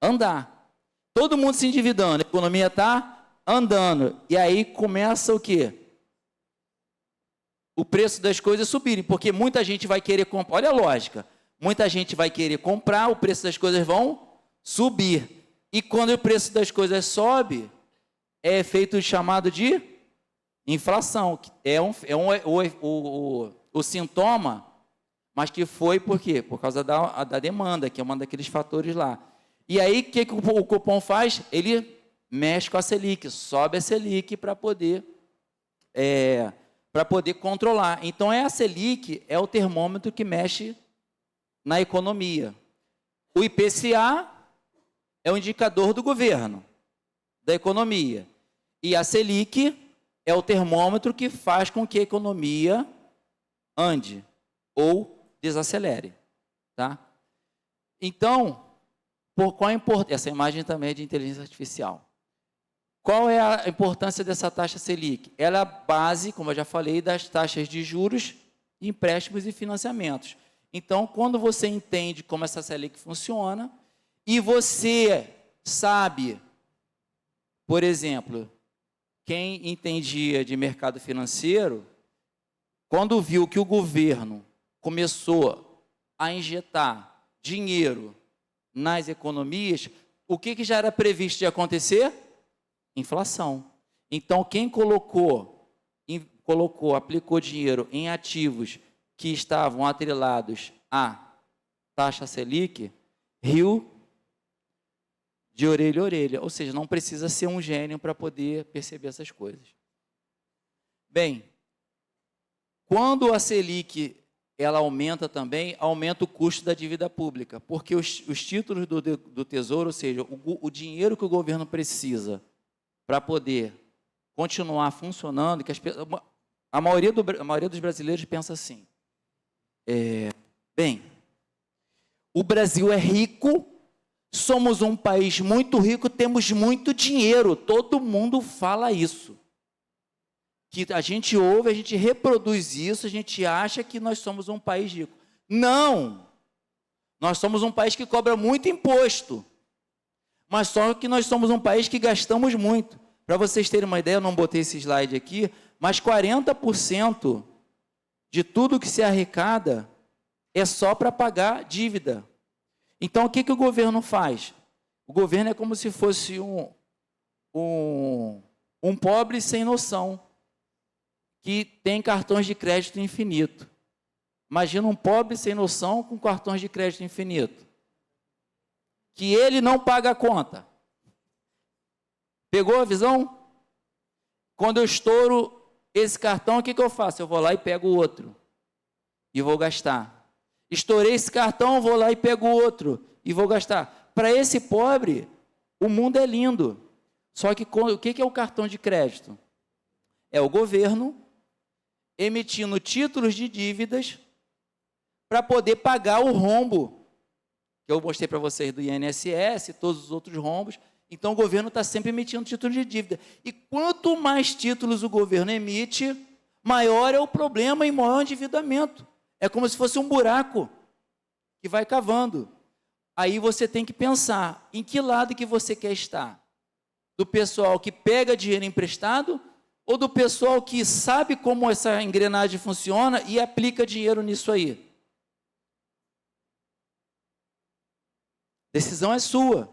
andar. Todo mundo se endividando, a economia está andando. E aí começa o quê? O preço das coisas subirem, porque muita gente vai querer comprar. Olha a lógica. Muita gente vai querer comprar, o preço das coisas vão subir. E quando o preço das coisas sobe, é efeito chamado de inflação. O sintoma, mas que foi por quê? Por causa da demanda, que é um daqueles fatores lá. E aí, o que o Copom faz? Ele mexe com a Selic, sobe a Selic para poder controlar. Então, a Selic é o termômetro que mexe na economia. O IPCA é o indicador do governo, da economia. E a Selic é o termômetro que faz com que a economia ande ou desacelere. Tá? Então, qual a importância? Essa imagem também é de inteligência artificial. Qual é a importância dessa taxa Selic? Ela é a base, como eu já falei, das taxas de juros, empréstimos e financiamentos. Então, quando você entende como essa Selic funciona e você sabe, por exemplo, quem entendia de mercado financeiro, quando viu que o governo começou a injetar dinheiro nas economias, o que já era previsto de acontecer? Inflação. Então, quem aplicou dinheiro em ativos que estavam atrelados à taxa Selic, riu de orelha a orelha. Ou seja, não precisa ser um gênio para poder perceber essas coisas. Bem, quando a Selic ela aumenta também, aumenta o custo da dívida pública, porque os títulos do Tesouro, ou seja, o dinheiro que o governo precisa para poder continuar funcionando, que a maioria dos brasileiros pensa assim, bem, o Brasil é rico, somos um país muito rico, temos muito dinheiro, todo mundo fala isso. Que a gente ouve, a gente reproduz isso, a gente acha que nós somos um país rico. Não! Nós somos um país que cobra muito imposto, mas só que nós somos um país que gastamos muito. Para vocês terem uma ideia, eu não botei esse slide aqui, mas 40% de tudo que se arrecada é só para pagar dívida. Então, o que o governo faz? O governo é como se fosse um pobre sem noção, que tem cartões de crédito infinito. Imagina um pobre sem noção com cartões de crédito infinito. Que ele não paga a conta. Pegou a visão? Quando eu estouro esse cartão, o que eu faço? Eu vou lá e pego o outro e vou gastar. Estourei esse cartão, vou lá e pego o outro e vou gastar. Para esse pobre, o mundo é lindo. Só que o que é o cartão de crédito? É o governo emitindo títulos de dívidas para poder pagar o rombo que eu mostrei para vocês do INSS, todos os outros rombos. Então, o governo está sempre emitindo títulos de dívida. E quanto mais títulos o governo emite, maior é o problema e maior o endividamento. É como se fosse um buraco que vai cavando. Aí você tem que pensar em que lado que você quer estar. Do pessoal que pega dinheiro emprestado ou do pessoal que sabe como essa engrenagem funciona e aplica dinheiro nisso aí? Decisão é sua.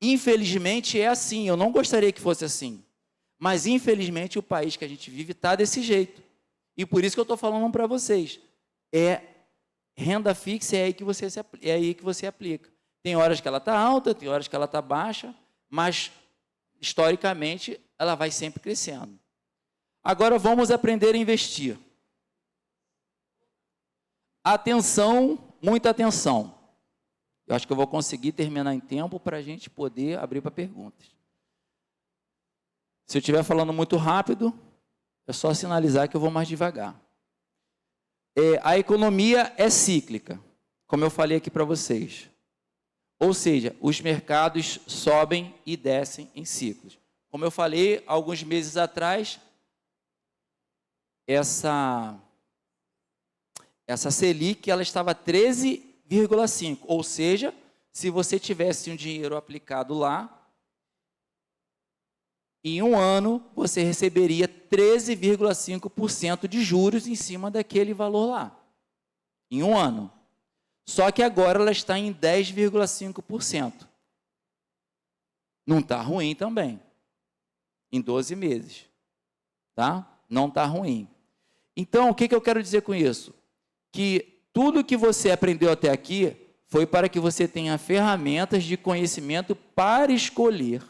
Infelizmente é assim, eu não gostaria que fosse assim. Mas infelizmente o país que a gente vive está desse jeito. E por isso que eu estou falando para vocês. Renda fixa é aí que você aplica. Tem horas que ela está alta, tem horas que ela está baixa, mas historicamente ela vai sempre crescendo. Agora vamos aprender a investir. Atenção, muita atenção. Eu acho que eu vou conseguir terminar em tempo para a gente poder abrir para perguntas. Se eu estiver falando muito rápido, é só sinalizar que eu vou mais devagar. A economia é cíclica, como eu falei aqui para vocês. Ou seja, os mercados sobem e descem em ciclos. Como eu falei, alguns meses atrás, essa Selic ela estava 13,5, ou seja, se você tivesse um dinheiro aplicado lá, em um ano você receberia 13,5% de juros em cima daquele valor lá. Em um ano. Só que agora ela está em 10,5%. Não está ruim também. Em 12 meses. Tá? Não está ruim. Então, o que eu quero dizer com isso? Que tudo que você aprendeu até aqui foi para que você tenha ferramentas de conhecimento para escolher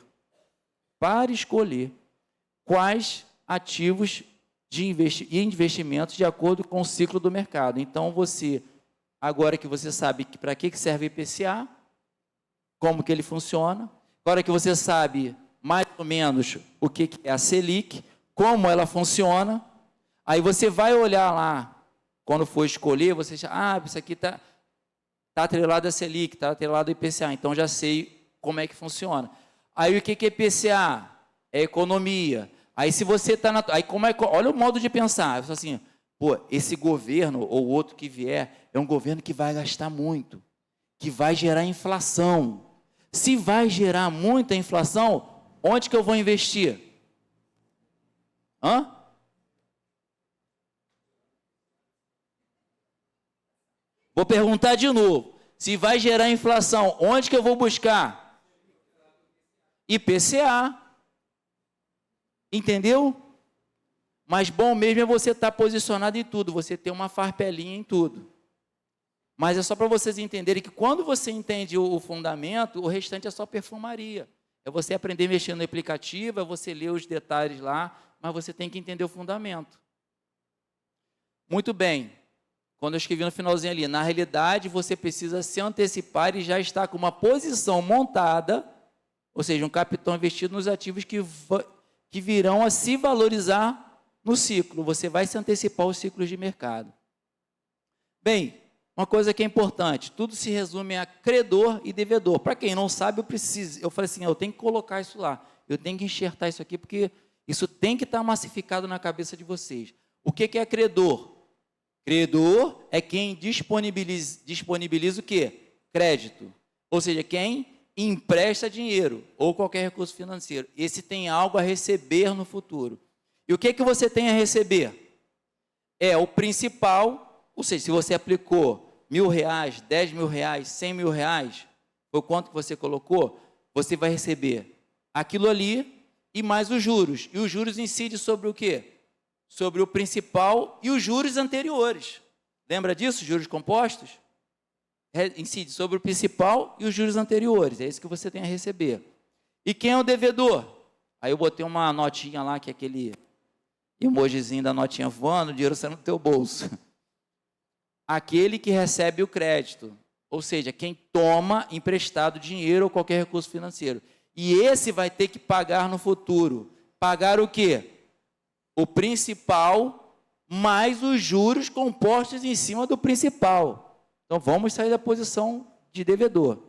quais ativos de investimentos de acordo com o ciclo do mercado. Então, agora que você sabe para que serve o IPCA, como que ele funciona, agora que você sabe mais ou menos o que é a Selic, como ela funciona, aí você vai olhar lá, quando for escolher, você diz, isso aqui está atrelado a Selic, está atrelado ao IPCA, então já sei como é que funciona. Aí o que é IPCA? É economia. Aí se você está olha o modo de pensar, eu falo assim, esse governo ou outro que vier, é um governo que vai gastar muito, que vai gerar inflação. Se vai gerar muita inflação, onde que eu vou investir? Vou perguntar de novo. Se vai gerar inflação, onde que eu vou buscar? IPCA. Entendeu? Mas bom mesmo é você estar posicionado em tudo, você ter uma farpelinha em tudo. Mas é só para vocês entenderem que quando você entende o fundamento, o restante é só perfumaria. É você aprender a mexer no aplicativo, é você ler os detalhes lá, mas você tem que entender o fundamento. Muito bem. Quando eu escrevi no finalzinho ali, na realidade você precisa se antecipar e já estar com uma posição montada, ou seja, um capital investido nos ativos que virão a se valorizar no ciclo. Você vai se antecipar aos ciclos de mercado. Bem, uma coisa que é importante, tudo se resume a credor e devedor. Para quem não sabe, eu falei assim, eu tenho que colocar isso lá, eu tenho que enxertar isso aqui, porque isso tem que estar massificado na cabeça de vocês. O que é credor? Credor é quem disponibiliza o quê? Crédito. Ou seja, quem empresta dinheiro ou qualquer recurso financeiro. Esse tem algo a receber no futuro. E o que você tem a receber? É o principal, ou seja, se você aplicou R$1.000, R$10.000, R$100.000, foi quanto que você colocou, você vai receber aquilo ali e mais os juros. E os juros incidem sobre o quê? Sobre o principal e os juros anteriores. Lembra disso, juros compostos? Incide sobre o principal e os juros anteriores. É isso que você tem a receber. E quem é o devedor? Aí eu botei uma notinha lá, que é aquele emojizinho da notinha voando, o dinheiro saindo do teu bolso. Aquele que recebe o crédito, ou seja, quem toma emprestado dinheiro ou qualquer recurso financeiro. E esse vai ter que pagar no futuro. Pagar o quê? O principal mais os juros compostos em cima do principal. Então vamos sair da posição de devedor.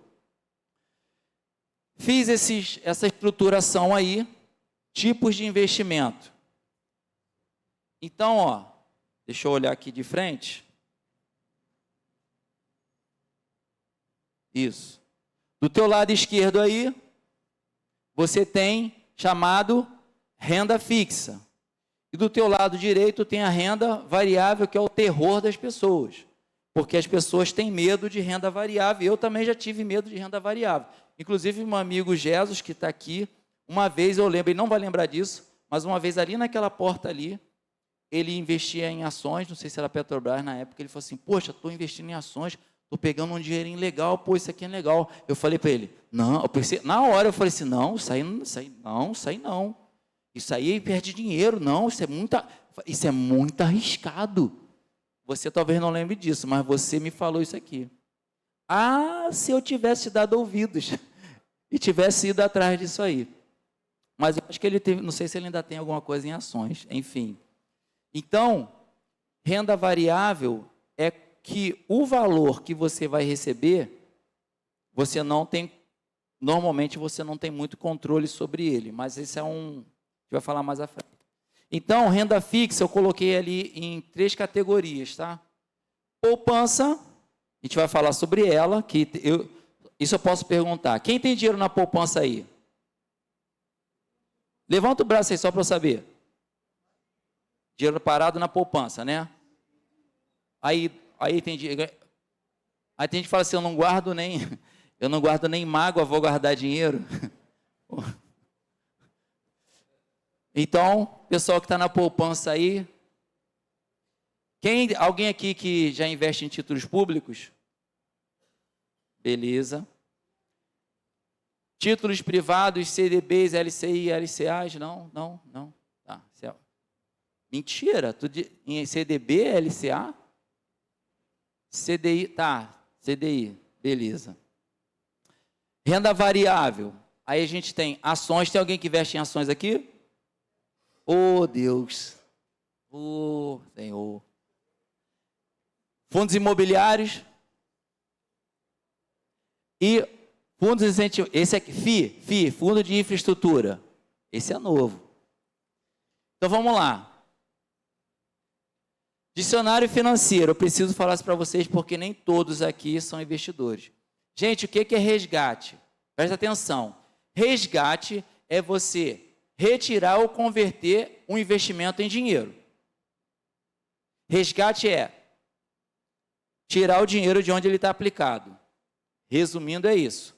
Fiz essa estruturação aí, tipos de investimento. Então, ó, deixa eu olhar aqui de frente. Isso. Do teu lado esquerdo aí, você tem chamado renda fixa. E do teu lado direito tem a renda variável, que é o terror das pessoas. Porque as pessoas têm medo de renda variável. Eu também já tive medo de renda variável. Inclusive, meu amigo Jesus, que está aqui, uma vez eu lembro, ele não vai lembrar disso, mas uma vez ali naquela porta ali, ele investia em ações, não sei se era Petrobras na época, ele falou assim, poxa, estou investindo em ações, estou pegando um dinheirinho legal, pô, isso aqui é legal. Eu falei para ele, não, eu pensei, na hora eu falei assim, não, isso aí não. Isso aí perde dinheiro, não, isso é muito arriscado. Você talvez não lembre disso, mas você me falou isso aqui. Ah, se eu tivesse dado ouvidos e tivesse ido atrás disso aí. Mas eu acho que ele teve, não sei se ele ainda tem alguma coisa em ações, enfim. Então, renda variável é que o valor que você vai receber, normalmente você não tem muito controle sobre ele, mas esse é a gente vai falar mais à frente. Então, renda fixa eu coloquei ali em 3 categorias, tá? Poupança, a gente vai falar sobre ela, isso eu posso perguntar. Quem tem dinheiro na poupança aí? Levanta o braço aí só para eu saber. Dinheiro parado na poupança, né? Aí tem dinheiro. Aí tem gente que fala assim, eu não guardo nem mágoa, vou guardar dinheiro. Então, pessoal que está na poupança aí, alguém aqui que já investe em títulos públicos? Beleza. Títulos privados, CDBs, LCI, LCAs? Não. Tá, mentira, em CDB, LCA? CDI, tá, CDI, beleza. Renda variável, aí a gente tem ações, tem alguém que investe em ações aqui? Oh, Deus, oh, Senhor. Fundos imobiliários e fundos incentivos, esse aqui, FII, Fundo de Infraestrutura, esse é novo. Então vamos lá. Dicionário financeiro, eu preciso falar isso para vocês porque nem todos aqui são investidores. Gente, o que é resgate? Presta atenção. Resgate é você retirar ou converter um investimento em dinheiro. Resgate é tirar o dinheiro de onde ele está aplicado. Resumindo, é isso.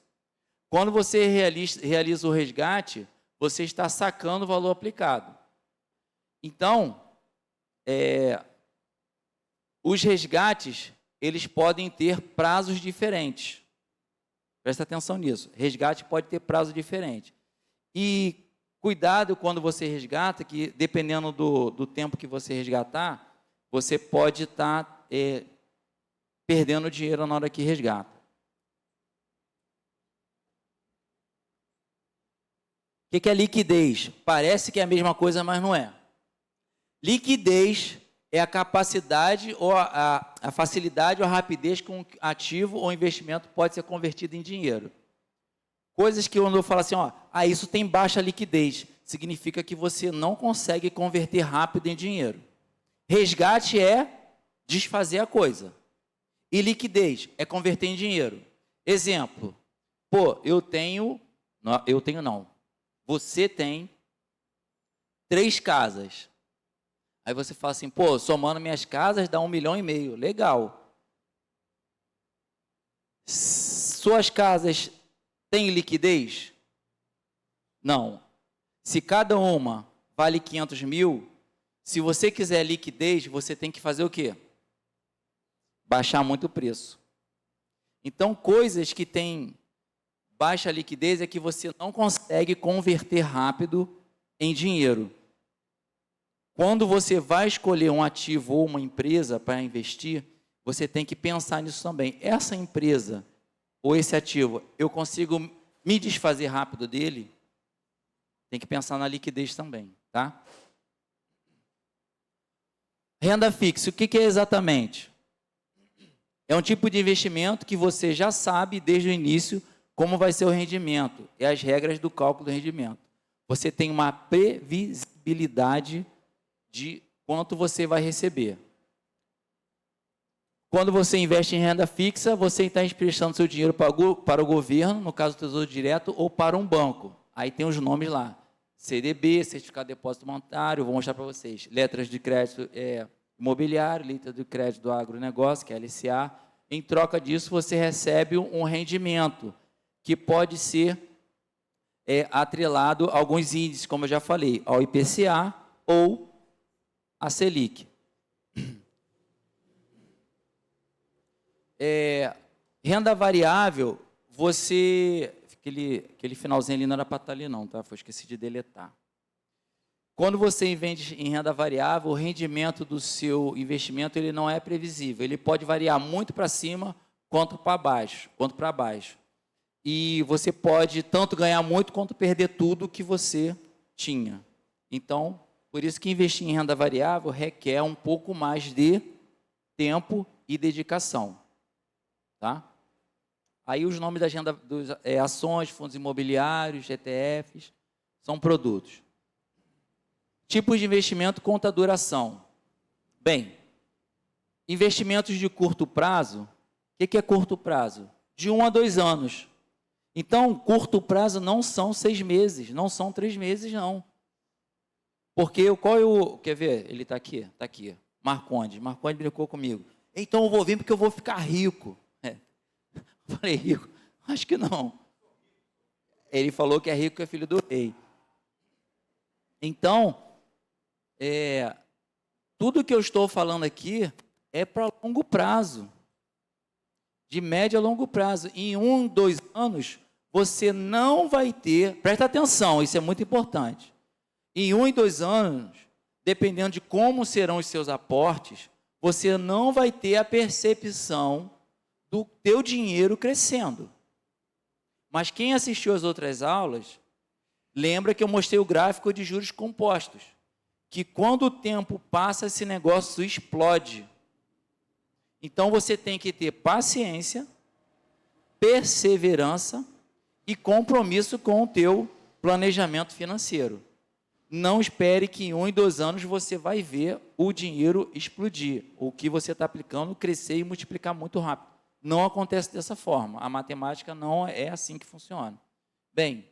Quando você realiza o resgate, você está sacando o valor aplicado. Então, os resgates, eles podem ter prazos diferentes. Presta atenção nisso. Resgate pode ter prazo diferente. E cuidado quando você resgata, que dependendo do tempo que você resgatar, você pode estar perdendo dinheiro na hora que resgata. O que é liquidez? Parece que é a mesma coisa, mas não é. Liquidez é a capacidade ou a facilidade ou a rapidez com que ativo ou investimento pode ser convertido em dinheiro. Coisas que quando eu falo assim, isso tem baixa liquidez, significa que você não consegue converter rápido em dinheiro. Resgate é desfazer a coisa. E liquidez é converter em dinheiro. Exemplo, você tem 3 casas. Aí você fala assim, somando minhas casas dá 1,5 milhão. Legal. Suas casas têm liquidez? Não. Se cada uma vale 500 mil, se você quiser liquidez, você tem que fazer o quê? Baixar muito o preço. Então, coisas que têm Baixa liquidez é que você não consegue converter rápido em dinheiro. Quando você vai escolher um ativo ou uma empresa para investir, você tem que pensar nisso também. Essa empresa ou esse ativo, eu consigo me desfazer rápido dele? Tem que pensar na liquidez também, tá? Renda fixa, o que é exatamente? É um tipo de investimento que você já sabe desde o início como vai ser o rendimento e as regras do cálculo do rendimento. Você tem uma previsibilidade de quanto você vai receber. Quando você investe em renda fixa, você está emprestando seu dinheiro para o governo, no caso do Tesouro Direto, ou para um banco. Aí tem os nomes lá. CDB, Certificado de Depósito Monetário, vou mostrar para vocês. Letras de crédito imobiliário, letra de crédito do agronegócio, que é a LCA. Em troca disso, você recebe um rendimento, que pode ser atrelado a alguns índices, como eu já falei, ao IPCA ou a Selic. Renda variável, aquele finalzinho ali não era para estar ali não, tá? Foi, esqueci de deletar. Quando você investe em renda variável, o rendimento do seu investimento ele não é previsível. Ele pode variar muito para cima quanto para baixo, E você pode tanto ganhar muito quanto perder tudo que você tinha. Então, por isso que investir em renda variável requer um pouco mais de tempo e dedicação. Tá? Aí os nomes das ações, fundos imobiliários, ETFs, são produtos. Tipos de investimento conta a duração. Bem, investimentos de curto prazo, o que é curto prazo? De 1 a 2 anos. Então, curto prazo não são 6 meses, não são 3 meses, não. Porque, quer ver? Ele está aqui, está aqui. Marcondes brincou comigo. Então, eu vou vir porque eu vou ficar rico. Eu falei, rico? Acho que não. Ele falou que é rico, que é filho do rei. Então, tudo que eu estou falando aqui é para longo prazo. De médio a longo prazo. Em 1, 2 anos, você não vai ter... Presta atenção, isso é muito importante. Em 1 e 2 anos, dependendo de como serão os seus aportes, você não vai ter a percepção do teu dinheiro crescendo. Mas quem assistiu às outras aulas, lembra que eu mostrei o gráfico de juros compostos, que quando o tempo passa, esse negócio explode. Então, você tem que ter paciência, perseverança e compromisso com o teu planejamento financeiro. Não espere que em 1 e 2 anos você vai ver o dinheiro explodir, o que você está aplicando crescer e multiplicar muito rápido. Não acontece dessa forma. A matemática não é assim que funciona. Bem,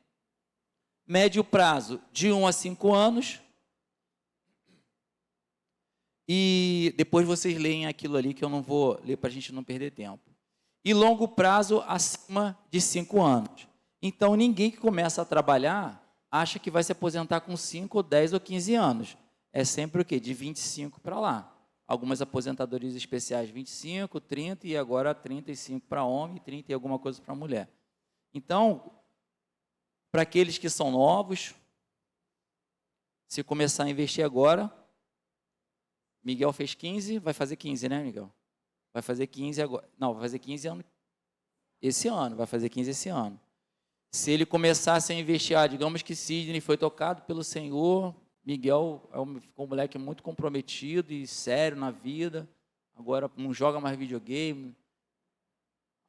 médio prazo de 1 a 5 anos. E depois vocês leem aquilo ali que eu não vou ler para a gente não perder tempo. E longo prazo acima de 5 anos. Então, ninguém que começa a trabalhar acha que vai se aposentar com 5, 10 ou 15 anos. É sempre o quê? De 25 para lá. Algumas aposentadorias especiais 25, 30 e agora 35 para homem e 30 e alguma coisa para mulher. Então, para aqueles que são novos, se começar a investir agora, Miguel fez 15, vai fazer 15, né, Miguel? Vai fazer 15 agora. Não, vai fazer 15 anos esse ano, vai fazer 15 esse ano. Se ele começasse a investir, digamos que Sidney foi tocado pelo Senhor, Miguel ficou um moleque muito comprometido e sério na vida, agora não joga mais videogame,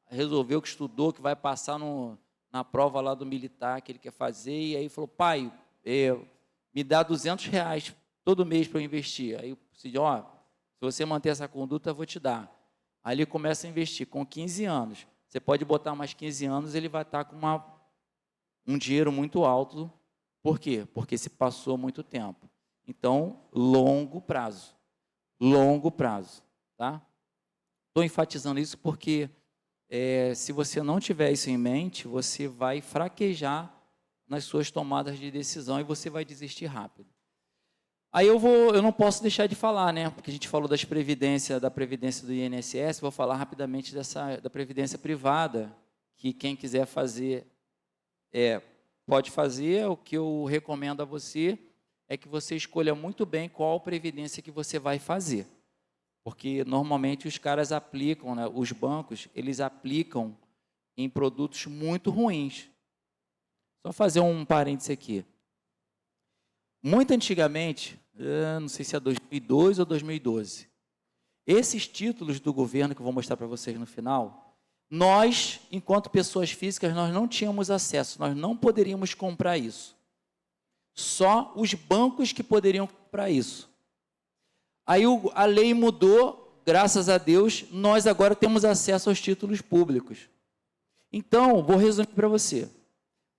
resolveu que estudou, que vai passar na prova lá do militar que ele quer fazer, e aí falou, pai, me dá R$200 todo mês para eu investir. Aí o Sidney, se você manter essa conduta, eu vou te dar. Aí ele começa a investir com 15 anos. Você pode botar mais 15 anos, ele vai estar com um dinheiro muito alto. Por quê? Porque se passou muito tempo. Então, longo prazo. Longo prazo. Tá? Estou enfatizando isso porque se você não tiver isso em mente, você vai fraquejar nas suas tomadas de decisão e você vai desistir rápido. Aí eu não posso deixar de falar, né? Porque a gente falou da previdência do INSS, vou falar rapidamente da previdência privada, que quem quiser fazer pode fazer. O que eu recomendo a você é que você escolha muito bem qual previdência que você vai fazer. Porque, normalmente, os caras aplicam, né, os bancos, eles aplicam em produtos muito ruins. Só fazer um parêntese aqui. Muito antigamente, não sei se é 2002 ou 2012, esses títulos do governo que eu vou mostrar para vocês no final, nós, enquanto pessoas físicas, nós não tínhamos acesso, nós não poderíamos comprar isso. Só os bancos que poderiam comprar isso. Aí a lei mudou, graças a Deus, nós agora temos acesso aos títulos públicos. Então, vou resumir para você.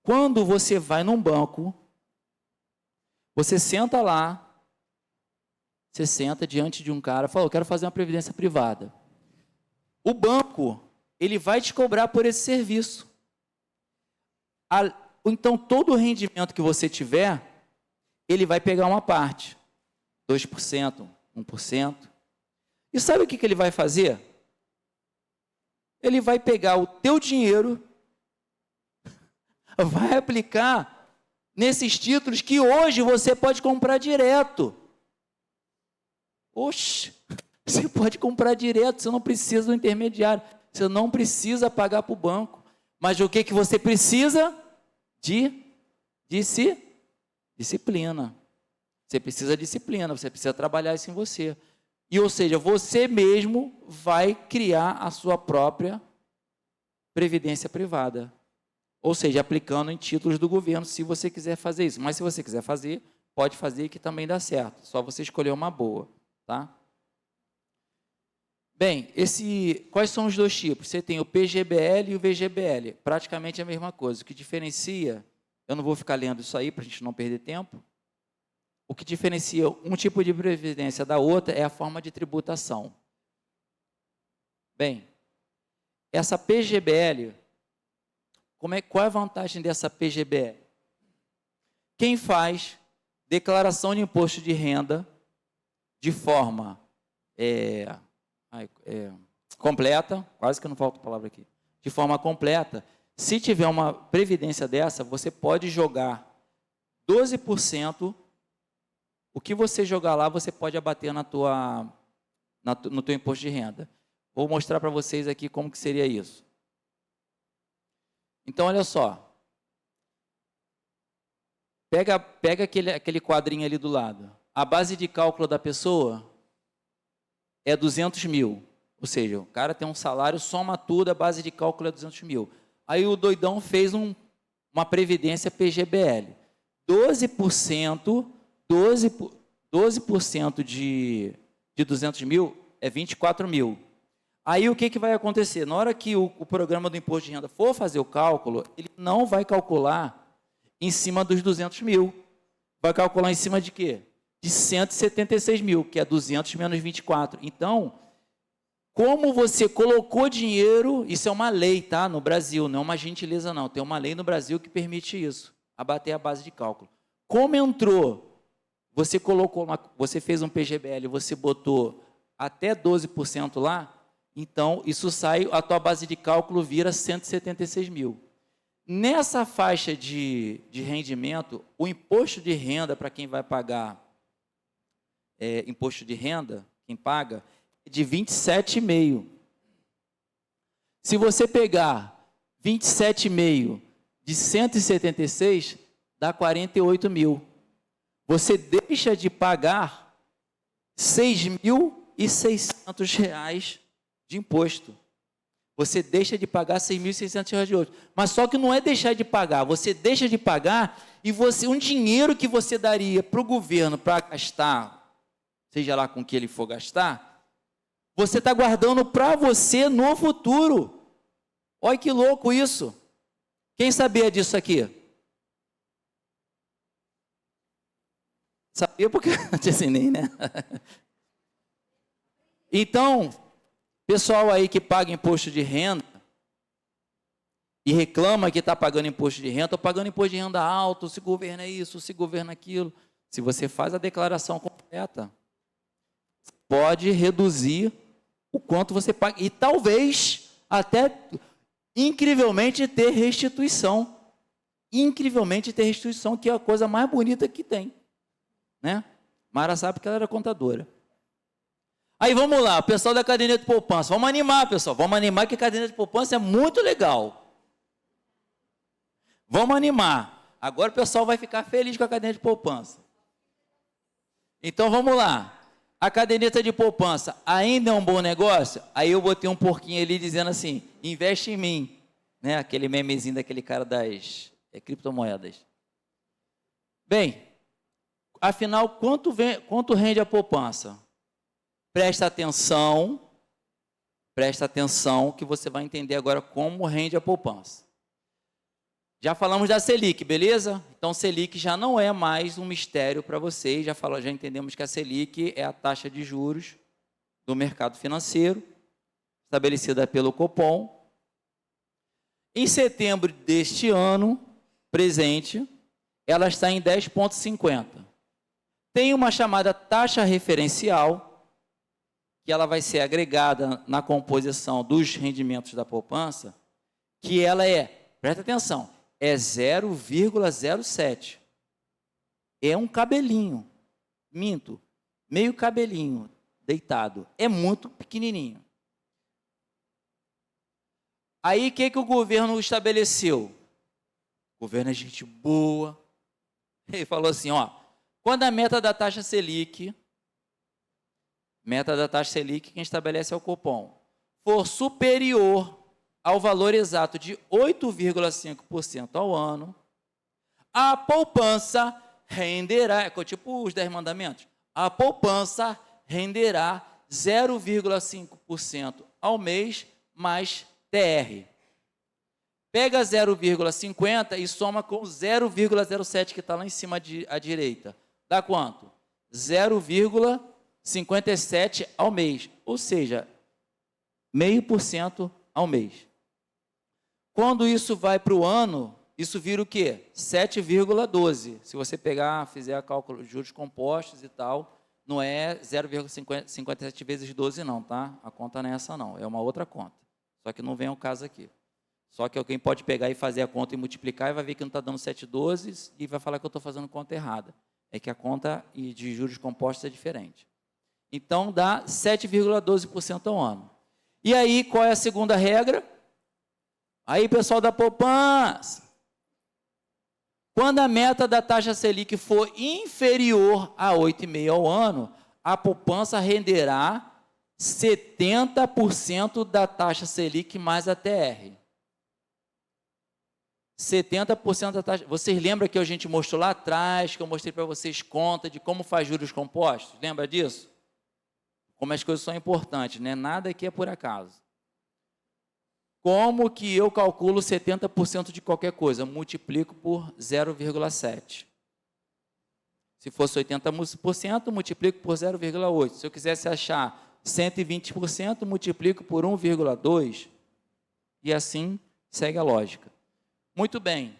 Quando você vai num banco, você senta lá, você senta diante de um cara e fala, eu quero fazer uma previdência privada. O banco, ele vai te cobrar por esse serviço. Então, todo o rendimento que você tiver, ele vai pegar uma parte, 2%, 1%. E sabe o que ele vai fazer? Ele vai pegar o teu dinheiro, vai aplicar nesses títulos que hoje você pode comprar direto. Oxe, você pode comprar direto, você não precisa do intermediário, você não precisa pagar para o banco. Mas o que você precisa? Disciplina. Você precisa de disciplina, você precisa trabalhar isso em você. E, ou seja, você mesmo vai criar a sua própria previdência privada. Ou seja, aplicando em títulos do governo, se você quiser fazer isso. Mas se você quiser fazer, pode fazer que também dá certo. Só você escolher uma boa, tá? Bem, quais são os dois tipos? Você tem o PGBL e o VGBL. Praticamente a mesma coisa. O que diferencia, eu não vou ficar lendo isso aí para a gente não perder tempo. O que diferencia um tipo de previdência da outra é a forma de tributação. Bem, essa PGBL, qual é a vantagem dessa PGBL? Quem faz declaração de imposto de renda de forma completa, quase que não falta a palavra aqui, de forma completa, se tiver uma previdência dessa, você pode jogar 12%. O que você jogar lá, você pode abater no teu imposto de renda. Vou mostrar para vocês aqui como que seria isso. Então, olha só. Pega aquele quadrinho ali do lado. A base de cálculo da pessoa é 200 mil. Ou seja, o cara tem um salário, soma tudo, a base de cálculo é 200 mil. Aí o doidão fez uma previdência PGBL. 12% de 200 mil é 24 mil. Aí o que vai acontecer? Na hora que o programa do imposto de renda for fazer o cálculo, ele não vai calcular em cima dos 200 mil. Vai calcular em cima de quê? De 176 mil, que é 200 menos 24. Então, como você colocou dinheiro, isso é uma lei, tá? No Brasil, não é uma gentileza não. Tem uma lei no Brasil que permite isso, abater a base de cálculo. Como entrou? Você fez um PGBL, você botou até 12% lá, então isso sai, a tua base de cálculo vira 176 mil. Nessa faixa de rendimento, o imposto de renda para quem vai pagar imposto de renda, quem paga, é de 27,5. Se você pegar 27,5 de 176, dá 48 mil. Você deixa de pagar R$ 6.600 de imposto. Você deixa de pagar R$ 6.600 de imposto. Mas só que não é deixar de pagar, você deixa de pagar e um dinheiro que você daria para o governo para gastar, seja lá com o que ele for gastar, você está guardando para você no futuro. Olha que louco isso. Quem sabia disso aqui? Sabia porque eu te ensinei, né? Então, pessoal aí que paga imposto de renda e reclama que está pagando imposto de renda, estou pagando imposto de renda alto, se governa isso, se governa aquilo. Se você faz a declaração completa, pode reduzir o quanto você paga. E talvez, até, incrivelmente, ter restituição. incrivelmente ter restituição, que é a coisa mais bonita que tem, né? Mara sabe que ela era contadora. Aí vamos lá, o pessoal da caderneta de poupança, vamos animar, pessoal, vamos animar, que a caderneta de poupança é muito legal. Vamos animar. Agora o pessoal vai ficar feliz com a caderneta de poupança. Então vamos lá. A caderneta de poupança ainda é um bom negócio? Aí eu botei um porquinho ali dizendo assim, investe em mim, né? Aquele memezinho daquele cara das criptomoedas. Bem, afinal, quanto rende a poupança? Presta atenção que você vai entender agora como rende a poupança. Já falamos da Selic, beleza? Então, Selic já não é mais um mistério para vocês, já entendemos que a Selic é a taxa de juros do mercado financeiro, estabelecida pelo Copom. Em setembro deste ano, presente, ela está em 10,50. Tem uma chamada taxa referencial, que ela vai ser agregada na composição dos rendimentos da poupança, que ela presta atenção, é 0,07. É um cabelinho, meio cabelinho deitado, é muito pequenininho. Aí o que o governo estabeleceu? O governo é gente boa. Ele falou assim, quando a meta da taxa Selic, quem estabelece é o Copom, for superior ao valor exato de 8,5% ao ano, a poupança renderá, tipo os 10 mandamentos, a poupança renderá 0,5% ao mês mais TR. Pega 0,50 e soma com 0,07 que está lá em cima à direita. Dá quanto? 0,57 ao mês, ou seja, 0,5% ao mês. Quando isso vai para o ano, isso vira o quê? 7,12. Se você fizer a cálculo de juros compostos e tal, não é 0,57 vezes 12 não, tá? A conta não é essa não, é uma outra conta. Só que não vem ao caso aqui. Só que alguém pode pegar e fazer a conta e multiplicar e vai ver que não está dando 7,12 e vai falar que eu estou fazendo conta errada. É que a conta de juros compostos é diferente. Então, dá 7,12% ao ano. E aí, qual é a segunda regra? Aí, pessoal da poupança, quando a meta da taxa Selic for inferior a 8,5% ao ano, a poupança renderá 70% da taxa Selic mais a TR. 70% da taxa. Vocês lembram que a gente mostrou lá atrás, que eu mostrei para vocês conta de como faz juros compostos? Lembra disso? Como as coisas são importantes, né? Nada aqui é por acaso. Como que eu calculo 70% de qualquer coisa? Multiplico por 0,7. Se fosse 80%, multiplico por 0,8. Se eu quisesse achar 120%, multiplico por 1,2. E assim segue a lógica. Muito bem.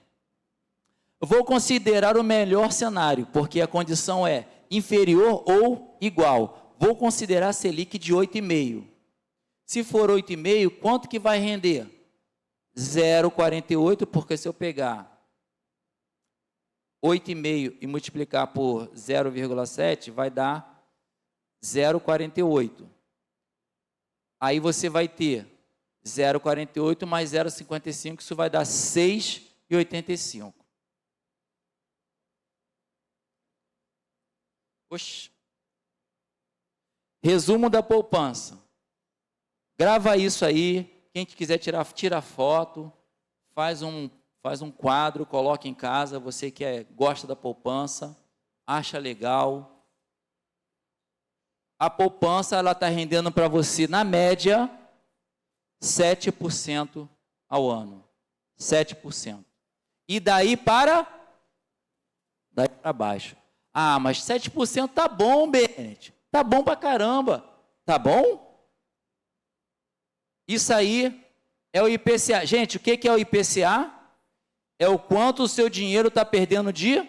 Eu vou considerar o melhor cenário, porque a condição é inferior ou igual. Vou considerar a Selic de 8,5%. Se for 8,5%, quanto que vai render? 0,48, porque se eu pegar 8,5% e multiplicar por 0,7, vai dar 0,48. Aí você vai ter 0,48 mais 0,55, isso vai dar 6,85. Oxi. Resumo da poupança. Grava isso aí. Quem quiser tira foto, faz um quadro, coloca em casa. Você que gosta da poupança, acha legal. A poupança está rendendo para você, na média, 7% ao ano. 7%. E daí para baixo. Ah, mas 7% tá bom, Bennett. Tá bom pra caramba. Tá bom? Isso aí é o IPCA. Gente, o que é o IPCA? É o quanto o seu dinheiro está perdendo de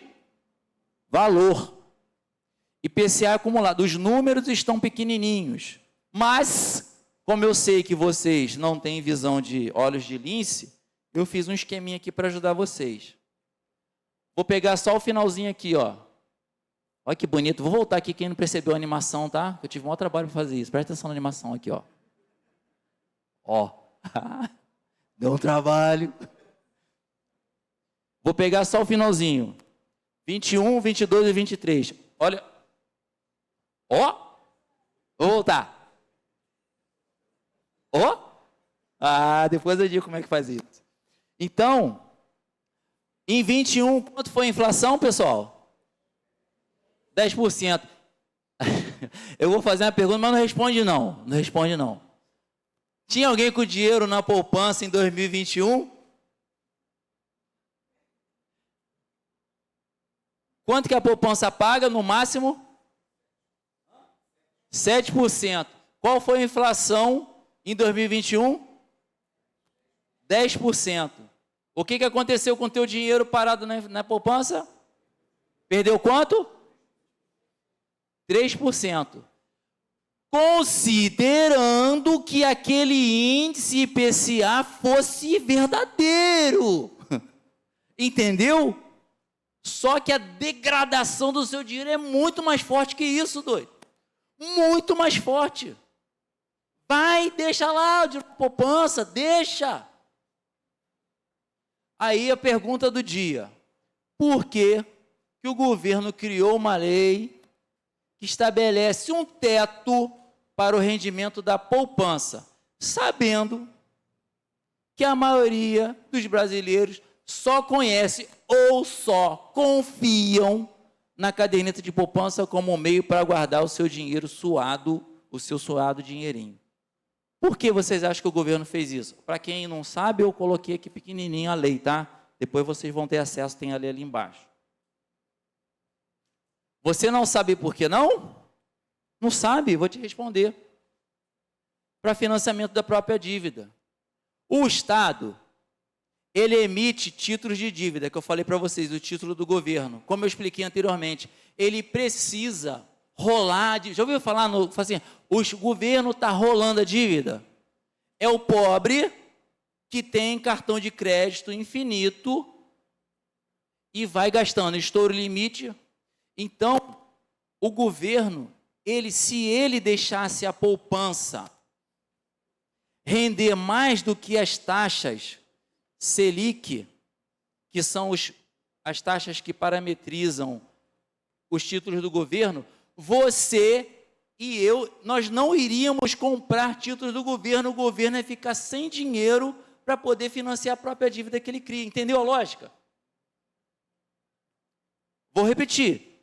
valor. IPCA acumulado. Os números estão pequenininhos. Mas, como eu sei que vocês não têm visão de olhos de lince, eu fiz um esqueminha aqui para ajudar vocês. Vou pegar só o finalzinho aqui, ó. Olha que bonito. Vou voltar aqui, quem não percebeu a animação, tá? Eu tive um maior trabalho para fazer isso. Presta atenção na animação aqui, ó. Ó. Deu um trabalho. Vou pegar só o finalzinho. 21, 22 e 23. Olha. Ó. Vou voltar. Ó. Depois eu digo como é que faz isso. Então, em 21, quanto foi a inflação, pessoal? 10%. Eu vou fazer uma pergunta, mas não responde não. Não responde não. Tinha alguém com dinheiro na poupança em 2021? Quanto que a poupança paga no máximo? 7%. Qual foi a inflação em 2021? 10%. O que aconteceu com o teu dinheiro parado na poupança? Perdeu quanto? 3%. Considerando que aquele índice IPCA fosse verdadeiro. Entendeu? Só que a degradação do seu dinheiro é muito mais forte que isso, doido. Muito mais forte. Vai, deixa lá o dinheiro na poupança, deixa. Aí a pergunta do dia: por que o governo criou uma lei que estabelece um teto para o rendimento da poupança, sabendo que a maioria dos brasileiros só conhece ou só confiam na caderneta de poupança como um meio para guardar o seu dinheiro suado, o seu suado dinheirinho? Por que vocês acham que o governo fez isso? Para quem não sabe, eu coloquei aqui pequenininho a lei, tá? Depois vocês vão ter acesso, tem a lei ali embaixo. Você não sabe por que não? Não sabe? Vou te responder. Para financiamento da própria dívida. O Estado, ele emite títulos de dívida, que eu falei para vocês, o título do governo. Como eu expliquei anteriormente, ele precisa rolar, já ouviu falar assim, o governo está rolando a dívida? É o pobre que tem cartão de crédito infinito e vai gastando, estoura o limite. Então, o governo, se ele deixasse a poupança render mais do que as taxas Selic, que são as taxas que parametrizam os títulos do governo, você e eu, nós não iríamos comprar títulos do governo, o governo ia ficar sem dinheiro para poder financiar a própria dívida que ele cria. Entendeu a lógica? Vou repetir.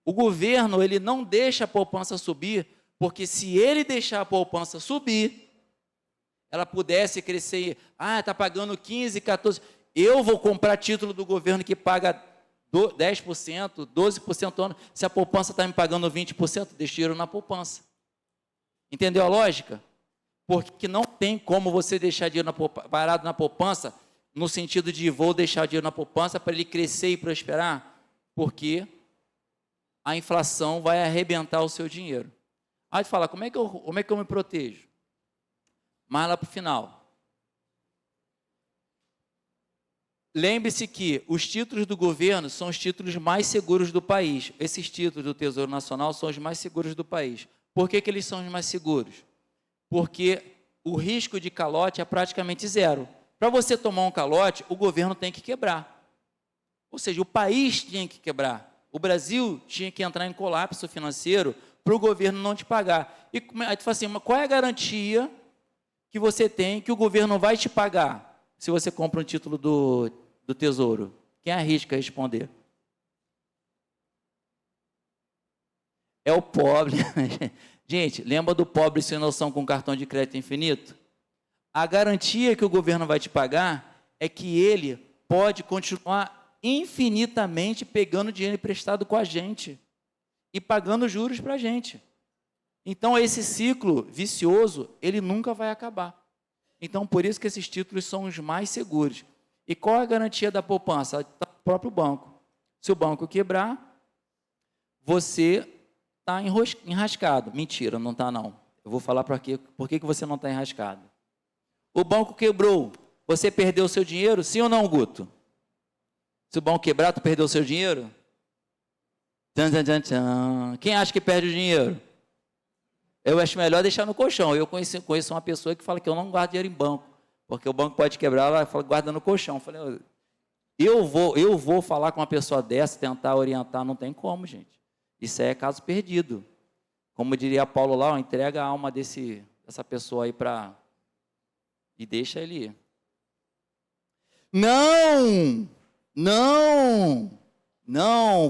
O governo, ele não deixa a poupança subir, porque se ele deixar a poupança subir, ela pudesse crescer, está pagando 15%, 14%, eu vou comprar título do governo que paga 10%, 12% ao ano, se a poupança está me pagando 20%, deixa dinheiro na poupança. Entendeu a lógica? Porque não tem como você deixar dinheiro parado na poupança, no sentido de vou deixar dinheiro na poupança para ele crescer e prosperar, porque a inflação vai arrebentar o seu dinheiro. Aí tu fala, como é que eu me protejo? Mais lá para o final. Lembre-se que os títulos do governo são os títulos mais seguros do país. Esses títulos do Tesouro Nacional são os mais seguros do país. Por que eles são os mais seguros? Porque o risco de calote é praticamente zero. Para você tomar um calote, o governo tem que quebrar. Ou seja, o país tinha que quebrar. O Brasil tinha que entrar em colapso financeiro para o governo não te pagar. E aí tu fala assim, mas qual é a garantia que você tem que o governo vai te pagar se você compra um título do Tesouro? Quem arrisca responder? É o pobre. Gente, lembra do pobre sem noção com cartão de crédito infinito? A garantia que o governo vai te pagar é que ele pode continuar infinitamente pegando dinheiro emprestado com a gente e pagando juros para a gente. Então, esse ciclo vicioso, ele nunca vai acabar. Então, por isso que esses títulos são os mais seguros. E qual é a garantia da poupança? Está no próprio banco. Se o banco quebrar, você está enrascado. Mentira, não está não. Eu vou falar por que você não está enrascado. O banco quebrou, você perdeu o seu dinheiro, sim ou não, Guto? Se o banco quebrar, tu perdeu o seu dinheiro? Tchan, tchan, tchan, tchan. Quem acha que perde o dinheiro? Eu acho melhor deixar no colchão. Eu conheço uma pessoa que fala que eu não guardo dinheiro em banco, porque o banco pode quebrar, ela fala guarda no colchão. Eu falei, eu vou falar com uma pessoa dessa, tentar orientar, não tem como, gente. Isso é caso perdido. Como diria Paulo lá, ó, entrega a alma dessa pessoa aí e deixa ele ir. Não,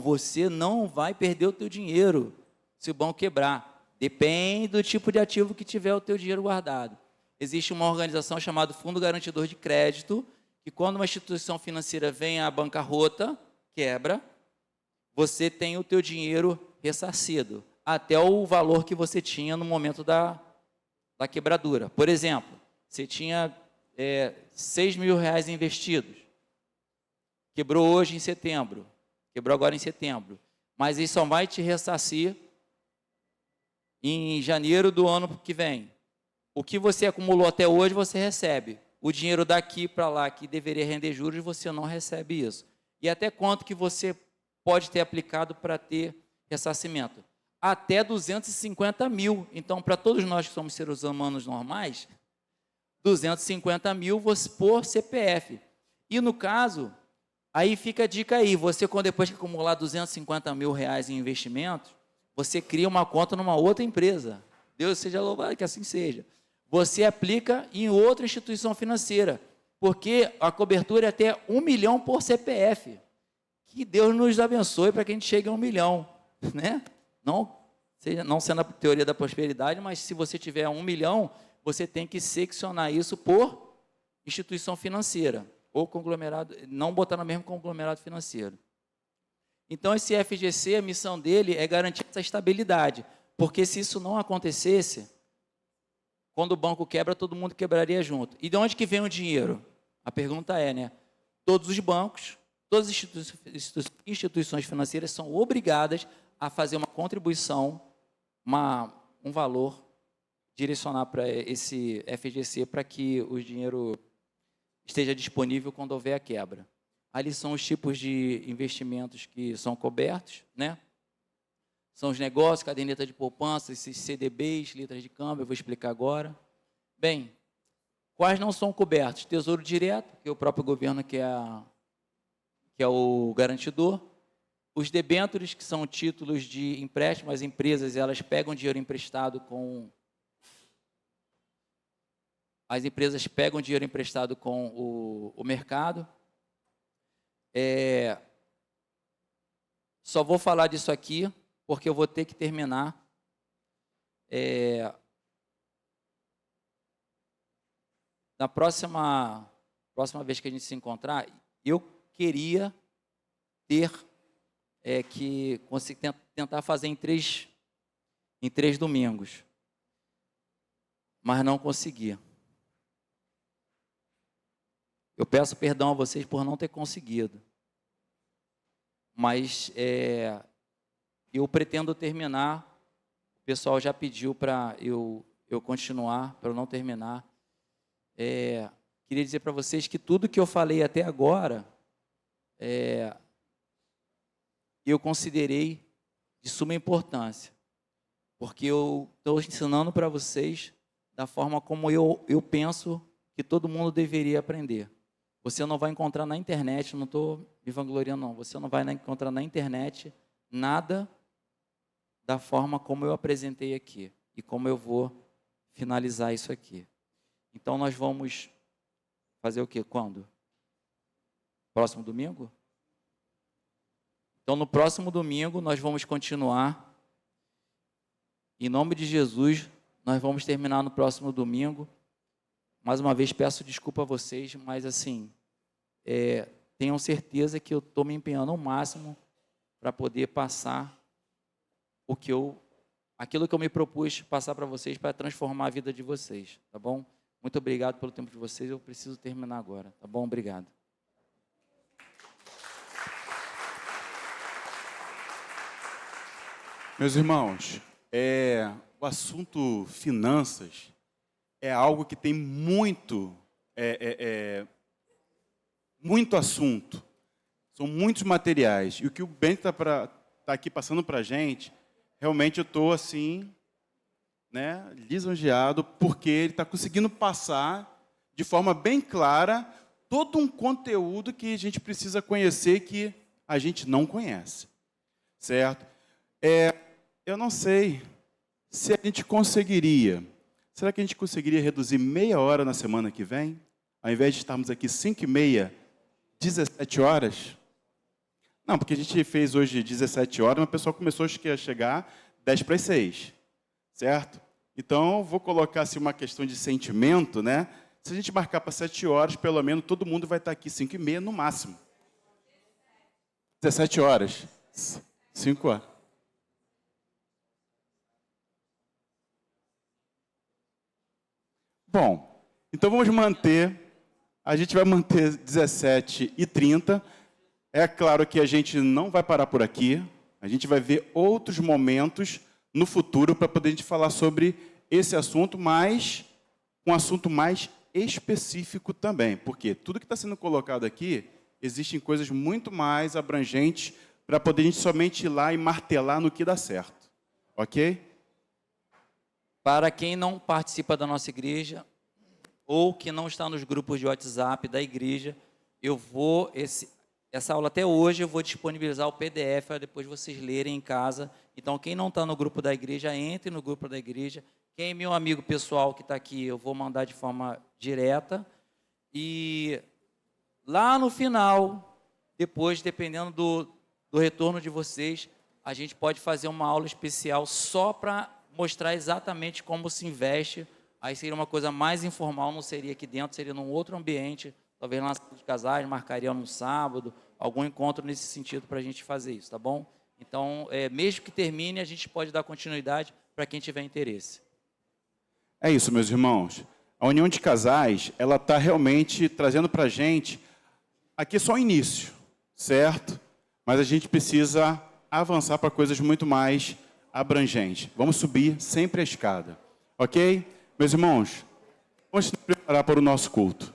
você não vai perder o teu dinheiro se o banco quebrar. Depende do tipo de ativo que tiver o teu dinheiro guardado. Existe uma organização chamada Fundo Garantidor de Crédito, que quando uma instituição financeira vem à bancarrota, quebra, você tem o teu dinheiro ressarcido, até o valor que você tinha no momento da quebradura. Por exemplo, você tinha 6 mil reais investidos, quebrou hoje em setembro, quebrou agora em setembro, mas isso só vai te ressarcir em janeiro do ano que vem. O que você acumulou até hoje, você recebe. O dinheiro daqui para lá, que deveria render juros, você não recebe isso. E até quanto que você pode ter aplicado para ter ressarcimento? Até 250 mil. Então, para todos nós que somos seres humanos normais, 250 mil por CPF. E no caso, aí fica a dica aí, você depois que acumular 250 mil reais em investimentos, você cria uma conta numa outra empresa. Deus seja louvado que assim seja. Você aplica em outra instituição financeira, porque a cobertura é até 1 milhão por CPF. Que Deus nos abençoe para que a gente chegue a 1 milhão, né? Não sendo a teoria da prosperidade, mas se você tiver 1 milhão, você tem que seccionar isso por instituição financeira, ou conglomerado, não botar no mesmo conglomerado financeiro. Então, esse FGC, a missão dele é garantir essa estabilidade, porque se isso não acontecesse, quando o banco quebra, todo mundo quebraria junto. E de onde que vem o dinheiro? A pergunta é, né? Todos os bancos, todas as instituições financeiras são obrigadas a fazer uma contribuição, um valor, direcionar para esse FGC para que o dinheiro esteja disponível quando houver a quebra. Ali são os tipos de investimentos que são cobertos, né? São os negócios, caderneta de poupança, esses CDBs, letras de câmbio, eu vou explicar agora. Bem, quais não são cobertos? Tesouro Direto, que é o próprio governo que é o garantidor. Os debêntures, que são títulos de empréstimo, as empresas elas pegam dinheiro emprestado com o mercado. Só vou falar disso aqui, porque eu vou ter que terminar. Na próxima vez que a gente se encontrar, eu queria tentar fazer em três domingos, mas não consegui. Eu peço perdão a vocês por não ter conseguido, mas eu pretendo terminar. O pessoal já pediu para eu continuar, para eu não terminar. Queria dizer para vocês que tudo que eu falei até agora, eu considerei de suma importância, porque eu estou ensinando para vocês da forma como eu penso que todo mundo deveria aprender. Você não vai encontrar na internet, não estou me vangloriando não, você não vai encontrar na internet nada da forma como eu apresentei aqui e como eu vou finalizar isso aqui. Então, nós vamos fazer o quê? Quando? Próximo domingo? Então, no próximo domingo, nós vamos continuar. Em nome de Jesus, nós vamos terminar no próximo domingo. Mais uma vez, peço desculpa a vocês, mas, assim, tenham certeza que eu estou me empenhando ao máximo para poder passar aquilo que eu me propus passar para vocês, para transformar a vida de vocês, tá bom? Muito obrigado pelo tempo de vocês, eu preciso terminar agora, tá bom? Obrigado. Meus irmãos, o assunto finanças é algo que tem muito assunto. São muitos materiais. E o que o Bento tá aqui passando para a gente, realmente eu estou assim, né, lisonjeado, porque ele está conseguindo passar de forma bem clara todo um conteúdo que a gente precisa conhecer que a gente não conhece, certo? Eu não sei se a gente conseguiria. Será que a gente conseguiria reduzir meia hora na semana que vem? Ao invés de estarmos aqui 5h30, 17 horas? Não, porque a gente fez hoje 17 horas, mas o pessoal começou a chegar 10 para as 6, certo? Então, vou colocar assim, uma questão de sentimento, né? Se a gente marcar para 7 horas, pelo menos todo mundo vai estar aqui 5h30 no máximo. 17 horas. 5 horas. Bom, então vamos manter, a gente vai manter 17h30. É claro que a gente não vai parar por aqui, a gente vai ver outros momentos no futuro para poder a gente falar sobre esse assunto, mas um assunto mais específico também, porque tudo que está sendo colocado aqui, existem coisas muito mais abrangentes para poder a gente somente ir lá e martelar no que dá certo, ok? Para quem não participa da nossa igreja ou que não está nos grupos de WhatsApp da igreja, eu vou, essa aula até hoje, eu vou disponibilizar o PDF para depois vocês lerem em casa. Então, quem não está no grupo da igreja, entre no grupo da igreja. Quem é meu amigo pessoal que está aqui, eu vou mandar de forma direta. E lá no final, depois, dependendo do retorno de vocês, a gente pode fazer uma aula especial só para mostrar exatamente como se investe. Aí seria uma coisa mais informal, não seria aqui dentro, seria num outro ambiente, talvez na sala de casais, marcaria num sábado, algum encontro nesse sentido para a gente fazer isso, tá bom? Então, mesmo que termine, a gente pode dar continuidade para quem tiver interesse. É isso, meus irmãos. A união de casais, ela está realmente trazendo para a gente, aqui é só o início, certo? Mas a gente precisa avançar para coisas muito mais abrangentes. Vamos subir sempre a escada, ok? Meus irmãos, vamos nos preparar para o nosso culto.